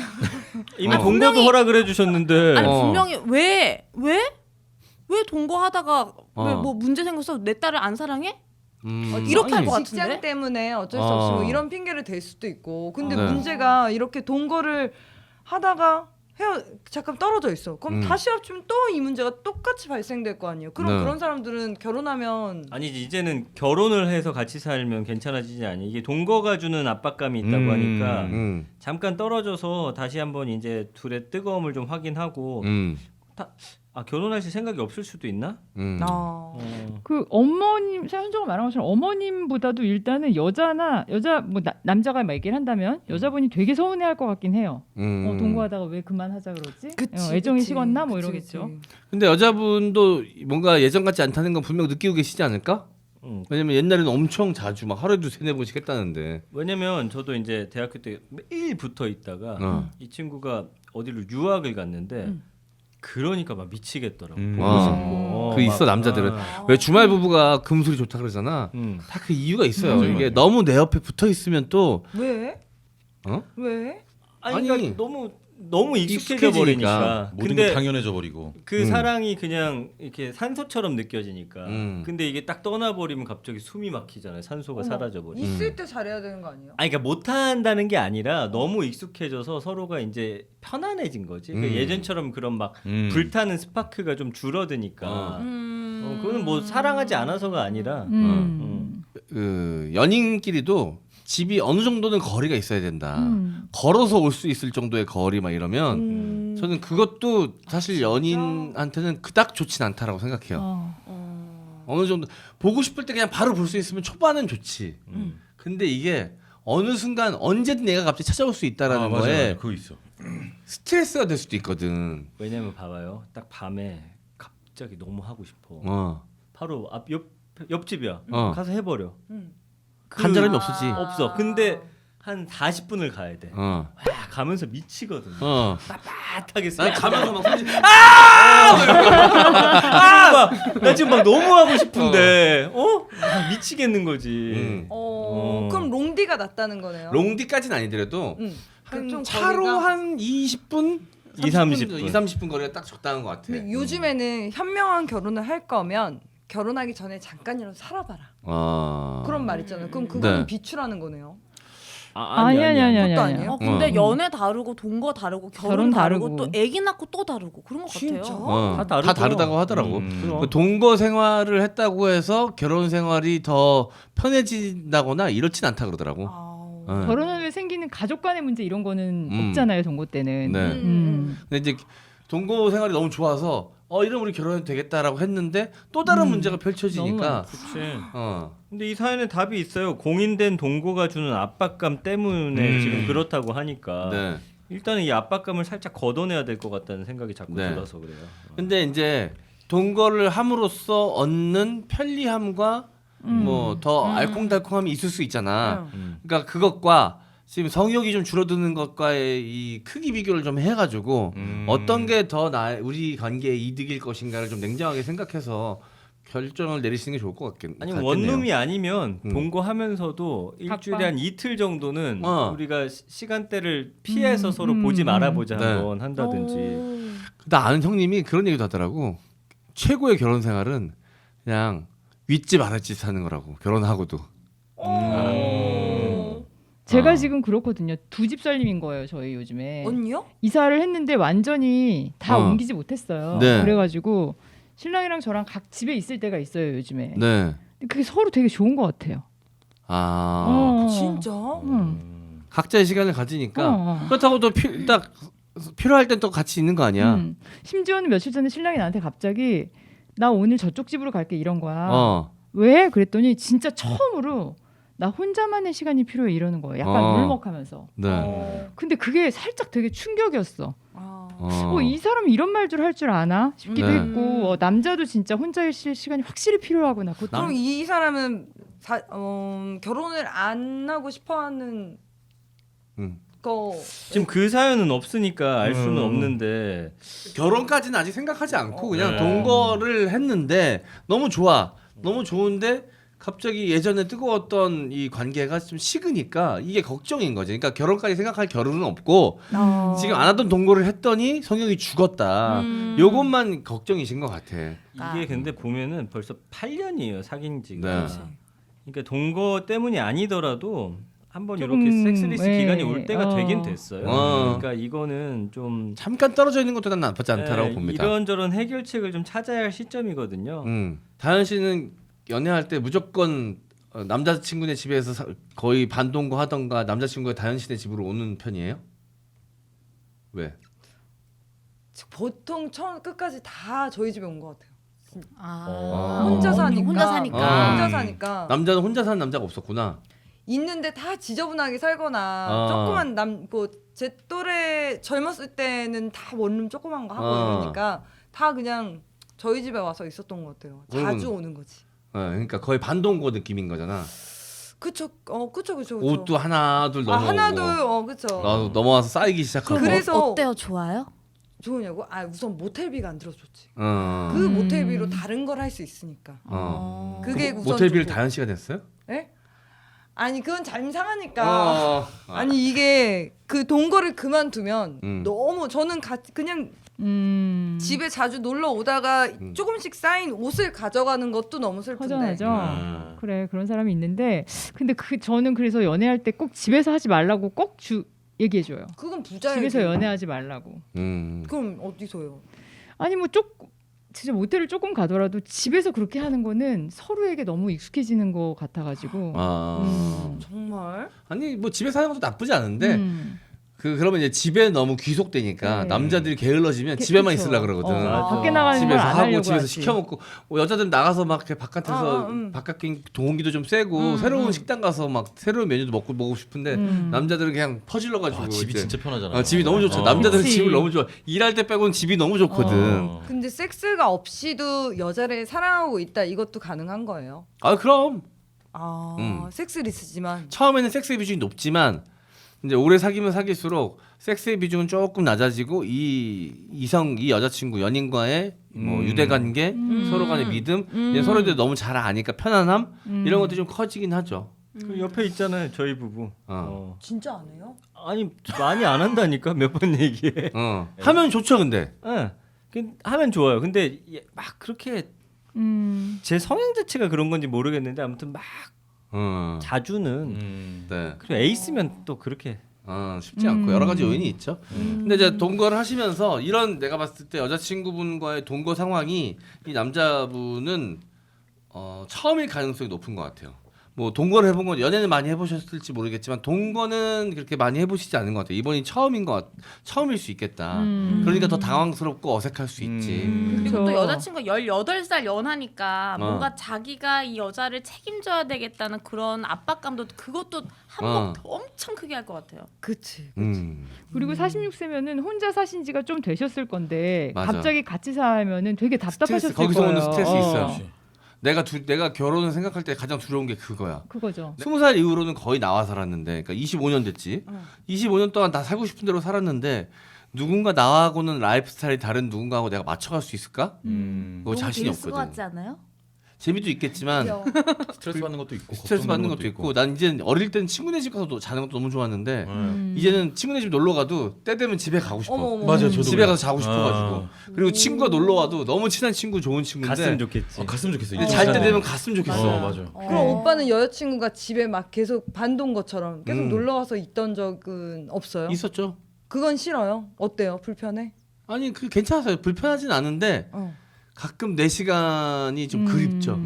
이미 동거도 분명히- 허락을 해주셨는데. 아니 분명히 왜 동거하다가 왜 뭐 문제 생겼어? 내 딸을 안 사랑해? 이렇게 할 것 같은데? 직장 때문에 어쩔 수 없이 뭐 이런 핑계를 댈 수도 있고. 근데 네. 문제가 이렇게 동거를 하다가 잠깐 떨어져 있어. 그럼 다시 합치면 또 이 문제가 똑같이 발생될 거 아니에요. 그럼 네. 그런 사람들은 결혼하면 아니지, 이제는 결혼을 해서 같이 살면 괜찮아지지 않니? 이게 동거가 주는 압박감이 있다고 하니까 잠깐 떨어져서 다시 한번 이제 둘의 뜨거움을 좀 확인하고 결혼하실 생각이 없을 수도 있나? 그 어머님 현정가 말한 것처럼 어머님보다도 일단은 여자 뭐 남자가 막 얘기를 한다면 여자분이 되게 서운해할 것 같긴 해요. 동거하다가 왜 그만하자 그러지? 애정이 식었나 뭐 이러겠죠. 근데 여자분도 뭔가 예전 같지 않다는 건 분명 느끼고 계시지 않을까? 왜냐면 옛날에는 엄청 자주 막 하루에도 3-4번씩 했다는데. 왜냐면 저도 이제 대학교 때 매일 붙어 있다가 이 친구가 어디로 유학을 갔는데 그러니까 막 미치겠더라고. 보고 싶고. 그 있어 남자들은 왜 주말 부부가 금술이 좋다 그러잖아. 다 그 이유가 있어요. 이게 너무 내 옆에 붙어 있으면 또 왜? 왜? 아니 그러니까 너무 익숙해져 익숙해지니까. 버리니까. 모든 게 당연해져 버리고. 그 사랑이 그냥 이렇게 산소처럼 느껴지니까. 근데 이게 딱 떠나버리면 갑자기 숨이 막히잖아요. 산소가 사라져버리면. 있을 때 잘해야 되는 거 아니에요? 아니 그러니까 못한다는 게 아니라 너무 익숙해져서 서로가 이제 편안해진 거지. 그 예전처럼 그런 막 불타는 스파크가 좀 줄어드니까. 그거는 뭐 사랑하지 않아서가 아니라. 그 연인끼리도 집이 어느 정도는 거리가 있어야 된다. 걸어서 올 수 있을 정도의 거리 막 이러면 저는 그것도 사실 연인한테는 그닥 좋진 않다라고 생각해요. 어느 정도 보고 싶을 때 그냥 바로 볼 수 있으면 초반은 좋지. 근데 이게 어느 순간 언제든 얘가 갑자기 찾아올 수 있다라는 거에 그거 있어. 스트레스가 될 수도 있거든. 왜냐면 봐봐요. 딱 밤에 갑자기 너무 하고 싶어. 바로 옆집이야. 가서 해버려. 간절함이 없었지. 없어. 근데 한 40분을 가야 돼. 어. 와, 가면서 미치거든. 어. 빳하게 난 가면서 막 손짓. 나 지금 막 너무 하고 싶은데 미치겠는 거지. 그럼 롱디가 낫다는 거네요. 롱디까지는 아니더라도 한 한 차로 거리가- 한 20분, 30분. 30분 거리가 딱 적당한 것 같아. 근데 요즘에는 현명한 결혼을 할 거면 결혼하기 전에 잠깐이라도 살아봐라. 그런 말 있잖아요. 그럼 그거는 네. 비추라는 거네요. 아니. 그것도 아니에요? 근데 연애 다르고 동거 다르고 결혼 결혼 다르고 다르고. 또 애기 낳고 또 다르고 그런 것 진짜? 같아요. 다 다르죠. 다르다고 하더라고. 그럼. 그 동거 생활을 했다고 해서 결혼 생활이 더 편해진다거나 이렇진 않다 그러더라고. 네. 결혼한 후에 생기는 가족 간의 문제 이런 거는 음. 없잖아요, 동거 때는. 네. 음. 근데 이제 동거 생활이 너무 좋아서 이러면 우리 결혼해도 되겠다라고 했는데 또 다른 문제가 펼쳐지니까. 그치. 어. 근데 이 사연에 답이 있어요. 공인된 동거가 주는 압박감 때문에 지금 그렇다고 하니까 네. 일단은 이 압박감을 살짝 걷어내야 될 것 같다는 생각이 자꾸 네. 들어서 그래요. 근데 이제 동거를 함으로써 얻는 편리함과 뭐 더 알콩달콩함이 있을 수 있잖아. 그러니까 그것과 지금 성욕이 좀 줄어드는 것과의 이 크기 비교를 좀 해가지고 어떤 게 더 우리 관계에 이득일 것인가를 좀 냉정하게 생각해서 결정을 내리시는 게 좋을 것 아니 같겠네요. 원룸이 아니면 동거하면서 일주일에 각방. 한 이틀 정도는 우리가 시간대를 피해서 음, 서로 보지 말아보자 네. 한번 한다든지. 나 아는 형님이 그런 얘기도 하더라고. 최고의 결혼 생활은 그냥 윗집 아랫집 사는 거라고. 결혼하고도. 제가 지금 그렇거든요. 두 집 살림인 거예요, 저희 요즘에. 언니요? 이사를 했는데 완전히 다 어. 옮기지 못했어요. 네. 그래가지고 신랑이랑 저랑 각 집에 있을 때가 있어요, 요즘에. 네. 근데 그게 서로 되게 좋은 것 같아요. 진짜? 각자의 시간을 가지니까 어. 그렇다고 또 딱 필요할 땐 또 같이 있는 거 아니야. 심지어는 며칠 전에 신랑이 나한테 갑자기 나 오늘 저쪽 집으로 갈게 이런 거야. 어. 왜? 그랬더니 진짜 처음으로 나 혼자만의 시간이 필요해 이러는 거예요. 약간 울먹하면서. 네. 근데 그게 살짝 되게 충격이었어. 어. 이 사람이 이런 말들 할 줄 아나 싶기도 네. 했고 남자도 진짜 혼자 있을 시간이 확실히 필요하구나. 그것도 그럼 이 사람은 결혼을 안 하고 싶어하는 음. 거 지금 그 사연은 없으니까 알 수는 없는데 결혼까지는 아직 생각하지 않고 그냥 네. 동거를 했는데 너무 좋아. 너무 좋은데 갑자기 예전에 뜨거웠던 이 관계가 좀 식으니까 이게 걱정인 거지. 그러니까 결혼까지 생각할 겨를은 없고 지금 안 하던 동거를 했더니 성욕이 죽었다. 요것만 걱정이신 것 같아. 이게 근데 보면은 벌써 8년이에요 사귄 지가. 네. 그러니까 동거 때문이 아니더라도 한번 조금, 이렇게 섹스리스 예. 기간이 올 때가 되긴 됐어요. 어. 그러니까 이거는 좀 잠깐 떨어져 있는 것도 난 나쁘지 않다라고 예, 봅니다. 이런저런 해결책을 좀 찾아야 할 시점이거든요. 다현 씨는 연애할 때 무조건 남자친구네 집에서 거의 반동거 하던가 남자친구가 다현 씨네 집으로 오는 편이에요? 왜? 보통 처음 끝까지 다 저희 집에 온 것 같아요. 어. 혼자 사니까. 혼자 사니까. 혼자 사니까. 남자는 혼자 사는 남자가 없었구나. 있는데 다 지저분하게 살거나 아. 조그만 제 또래 젊었을 때는 다 원룸 조그만 거 하고 아. 이러니까 다 그냥 저희 집에 와서 있었던 것 같아요. 자주 오는 거지. 그러니까 거의 반동거 느낌인 거잖아. 그쵸, 그쵸. 옷도 하나 둘 넘어오고. 하나도 그쵸. 넘어와서 쌓이기 시작하고. 그래서 어때요? 좋아요? 좋으냐고? 우선 모텔비가 안 들어줬지. 어. 그 모텔비로 다른 걸 할 수 있으니까. 그게 우선 모텔비를 좋고. 다현 씨가 냈어요? 예? 아니 그건 잘 상하니까. 아니 이게 그 동거를 그만두면 너무 저는 그냥 집에 자주 놀러 오다가 조금씩 쌓인 옷을 가져가는 것도 너무 슬픈데. 허전하죠. 그래 그런 사람이 있는데 근데 저는 그래서 연애할 때 꼭 집에서 하지 말라고 꼭 얘기해줘요. 그건 부자예요. 집에서 연애하지 말라고. 그럼 어디서요? 아니 뭐 진짜 모텔을 조금 가더라도 집에서 그렇게 하는 거는 서로에게 너무 익숙해지는 것 같아가지고. 정말? 아니 뭐 집에 사는 것도 나쁘지 않은데 그러면 이제 집에 너무 귀속되니까 네. 남자들이 게을러지면 집에만 그쵸. 있으려 그러거든. 밖에 나가는 걸 집에서 안 하고 하려고 집에서 하지. 시켜 먹고 여자들은 나가서 막 이렇게 바깥에서 바깥 동기도 좀 세고 새로운 식당 가서 막 새로운 메뉴도 먹고 싶은데 남자들은 그냥 퍼질러 가지고 집이 진짜 편하잖아. 집이 너무 좋죠. 남자들은 그치. 집을 너무 좋아. 일할 때 빼고는 집이 너무 좋거든. 근데 섹스가 없이도 여자를 사랑하고 있다 이것도 가능한 거예요? 그럼 섹스리스지만. 처음에는 섹스 비중이 높지만 이제 오래 사귀면 사귈수록 섹스의 비중은 조금 낮아지고 이 여자친구 연인과의 뭐 유대 관계, 서로 간의 믿음, 이제 서로들 너무 잘 아니까 편안함 이런 것들이 좀 커지긴 하죠. 그 옆에 있잖아요, 저희 부부. 진짜 안 해요? 아니 많이 안 한다니까 몇 번 얘기해. 하면 좋죠, 근데. 하면 좋아요. 근데 막 그렇게 제 성향 자체가 그런 건지 모르겠는데 아무튼 막 자주는 네. 그리고 에이스면 또 그렇게 쉽지 않고 여러 가지 요인이 있죠. 근데 이제 동거를 하시면서 이런 내가 봤을 때 여자친구분과의 동거 상황이 이 남자분은 처음일 가능성이 높은 것 같아요. 뭐 동거를 해본 건 연애는 많이 해보셨을지 모르겠지만 동거는 그렇게 많이 해보시지 않은 것 같아요. 이번이 처음일 수 있겠다. 그러니까 더 당황스럽고 어색할 수 있지. 그리고 또 그렇죠. 여자친구가 18살 연하니까 뭔가 자기가 이 여자를 책임져야 되겠다는 그런 압박감도 그것도 한몫 엄청 크게 할 것 같아요. 그치. 그리고 46세면은 혼자 사신 지가 좀 되셨을 건데 맞아. 갑자기 같이 살면은 되게 답답하셨을 스트레스, 거기서 거예요. 오는 스트레스 있어요. 내가 결혼을 생각할 때 가장 두려운 게 그거야. 그거죠. 20살 이후로는 거의 나와 살았는데, 그러니까 25년 됐지. 25년 동안 다 살고 싶은 대로 살았는데 누군가 나하고는 라이프 스타일이 다른 누군가하고 내가 맞춰갈 수 있을까? 그거 자신이 재밌을 것 없거든. 같지 않아요? 재미도 있겠지만 스트레스 받는 것도 있고 스트레스 받는 것도 있고 난 이제 어릴 때는 친구네 집 가서 자는 것도 너무 좋았는데 이제는 친구네 집 놀러 가도 때 되면 집에 가고 싶어. 어머. 맞아요, 저도 집에 그래요. 가서 자고 싶어가지고 그리고 친구가 놀러 와도 너무 친한 친구 좋은 친구인데 갔으면 좋겠지. 갔으면 좋겠어요. 근데 잘 때 되면 갔으면 좋겠어. 맞아. 그럼 오빠는 여자친구가 집에 막 계속 반동 것처럼 계속 놀러 와서 있던 적은 없어요? 있었죠. 그건 싫어요. 어때요? 불편해? 아니 그 괜찮았어요. 불편하진 않은데 가끔 내 시간이 좀 그립죠.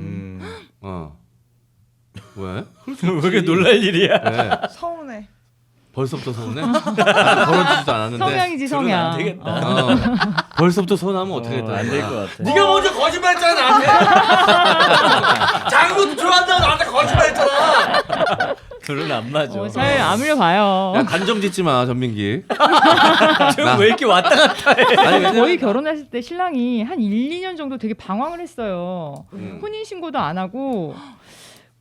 왜? 왜 그렇게 놀랄 일이야? 네. 서운해. 벌써부터 서운해? 아직 벌어지지도 않았는데. 성향이지 성향. 안 되겠다. 벌써부터 서운하면 어떻게 돼? 안 될 것 같아. 네가 먼저 거짓말했잖아 나한테. 작은 것도 좋아한다고 나한테 거짓말했잖아. 둘은 안 맞아. 잘 아무려 봐요. 야 단정 짓지 마 전민기. 지금 왜 이렇게 왔다 갔다 해? 아니 왜냐면 저희 결혼했을 때 신랑이 한 1, 2년 정도 되게 방황을 했어요. 혼인 신고도 안 하고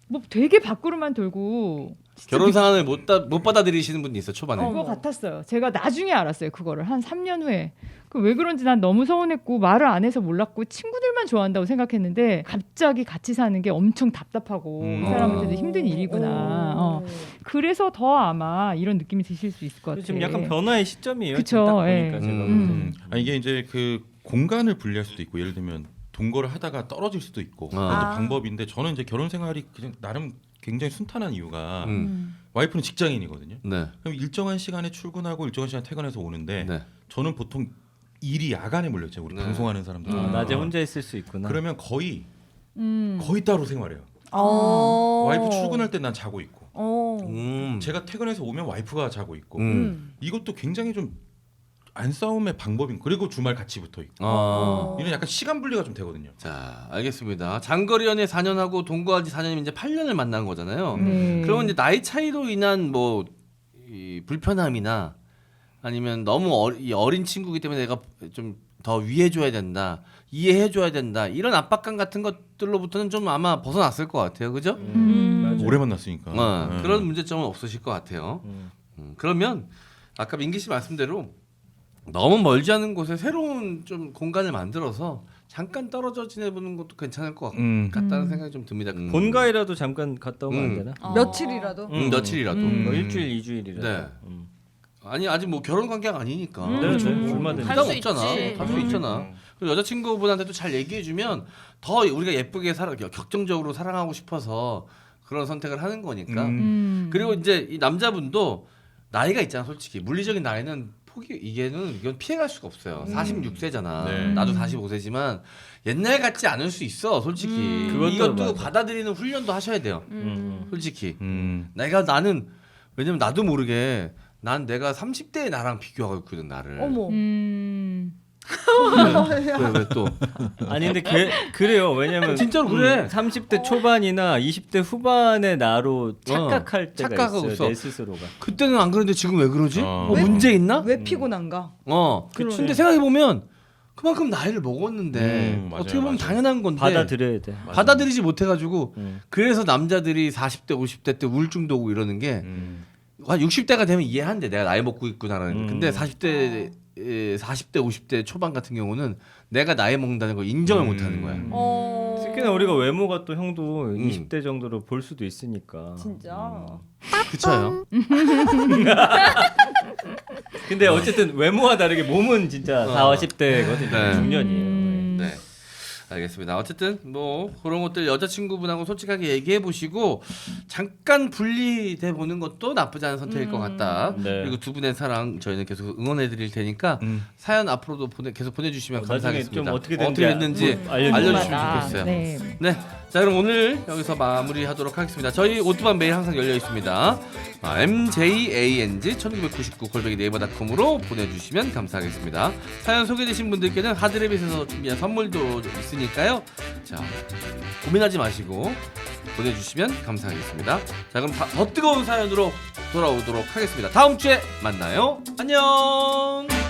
뭐 되게 밖으로만 돌고 결혼 상황을 못 받아들이시는 분이 있어 초반에. 그거 같았어요. 제가 나중에 알았어요. 그거를 한 3년 후에. 그 왜 그런지 난 너무 서운했고 말을 안 해서 몰랐고 친구들만 좋아한다고 생각했는데 갑자기 같이 사는 게 엄청 답답하고 이 사람한테도 힘든 일이구나. 그래서 더 아마 이런 느낌이 드실 수 있을 것 같아요. 지금 약간 변화의 시점이에요. 그쵸, 지금 딱 보니까 예. 제가 볼 때. 이게 이제 그 공간을 분리할 수도 있고 예를 들면 동거를 하다가 떨어질 수도 있고 그것도 방법인데 저는 이제 결혼 생활이 그냥 나름 굉장히 순탄한 이유가 와이프는 직장인이거든요. 네. 그럼 일정한 시간에 출근하고 일정한 시간에 퇴근해서 오는데 네. 저는 보통 일이 야간에 몰렸죠. 우리 네. 방송하는 사람들. 낮에 혼자 있을 수 있구나. 그러면 거의 따로 생활해요. 어. 와이프 출근할 때 난 자고 있고 어. 제가 퇴근해서 오면 와이프가 자고 있고 음. 이것도 굉장히 좀 안싸움의 방법인 그리고 주말 같이 붙어 있고 이런 약간 시간 분리가 좀 되거든요. 자 알겠습니다. 장거리 연애 4년하고 동거한 지 4년이면 이제 8년을 만난 거잖아요. 네. 그러면 이제 나이 차이로 인한 뭐 이 불편함이나 아니면 너무 이 어린 친구이기 때문에 내가 좀 더 위해줘야 된다, 이해해줘야 된다 이런 압박감 같은 것들로부터는 좀 아마 벗어났을 것 같아요, 그죠? 오래 만났으니까. 그런 문제점은 없으실 것 같아요. 그러면 아까 민기 씨 말씀대로 너무 멀지 않은 곳에 새로운 좀 공간을 만들어서 잠깐 떨어져 지내보는 것도 괜찮을 것 같다는 생각이 좀 듭니다. 본가이라도 잠깐 갔다 오면 안 되나? 며칠이라도. 며칠이라도. 뭐 일주일, 이주일이라도. 네. 아니 아직 뭐 결혼 관계가 아니니까. 네, 얼마든지. 부담 할 수 없잖아. 있지. 할 수 있잖아. 그리고 여자친구분한테도 잘 얘기해주면 더 우리가 예쁘게 격정적으로 사랑하고 싶어서 그런 선택을 하는 거니까. 그리고 이제 이 남자분도 나이가 있잖아, 솔직히. 물리적인 나이는 이건 피해갈 수가 없어요. 46세잖아. 네. 나도 45세지만 옛날 같지 않을 수 있어, 솔직히. 그것도 이것도 맞아. 받아들이는 훈련도 하셔야 돼요. 솔직히. 음. 나는 왜냐면 나도 모르게 난 내가 30대의 나랑 비교하고 있거든, 나를. 어머. 왜 또? 아니 근데 그래요. 왜냐면 진짜로 그래. 30대 초반이나 20대 후반의 나로 착각할 때가 착각하고 있어요. 있어. 내 스스로가. 그때는 안 그랬는데 지금 왜 그러지? 어. 뭐 문제 있나? 왜 피곤한가? 그치. 근데 생각해 보면 그만큼 나이를 먹었는데 맞아요, 어떻게 보면 맞아요. 당연한 건데 받아들여야 돼. 받아들이지 못해가지고 그래서 남자들이 40대 50대 때 우울증도 오고 이러는 게 한 60대가 되면 이해한대. 내가 나이 먹고 있구나라는. 근데 40대 50대 초반 같은 경우는 내가 나이 먹는다는 걸 인정을 못 하는 거야. 특히나 우리가 외모가 또 형도 20대 정도로 볼 수도 있으니까. 진짜. 그쳐요. 근데 어쨌든 외모와 다르게 몸은 진짜 40, 50대거든요. 네. 중년이에요. 네. 알겠습니다. 어쨌든 뭐 그런 것들 여자친구분하고 솔직하게 얘기해 보시고 잠깐 분리돼 보는 것도 나쁘지 않은 선택일 것 같다. 네. 그리고 두 분의 사랑 저희는 계속 응원해 드릴 테니까 사연 앞으로도 계속 보내주시면 나중에 감사하겠습니다. 좀 어떻게 됐는지 알려주시면 좋겠어요. 네. 네. 자 그럼 오늘 여기서 마무리하도록 하겠습니다. 저희 오뚜반 메일 항상 열려 있습니다. mjang1999 네이버닷컴으로 보내주시면 감사하겠습니다. 사연 소개되신 분들께는 하드랩에서 준비한 선물도 있으니까요. 자 고민하지 마시고 보내주시면 감사하겠습니다. 자 그럼 더 뜨거운 사연으로 돌아오도록 하겠습니다. 다음 주에 만나요. 안녕.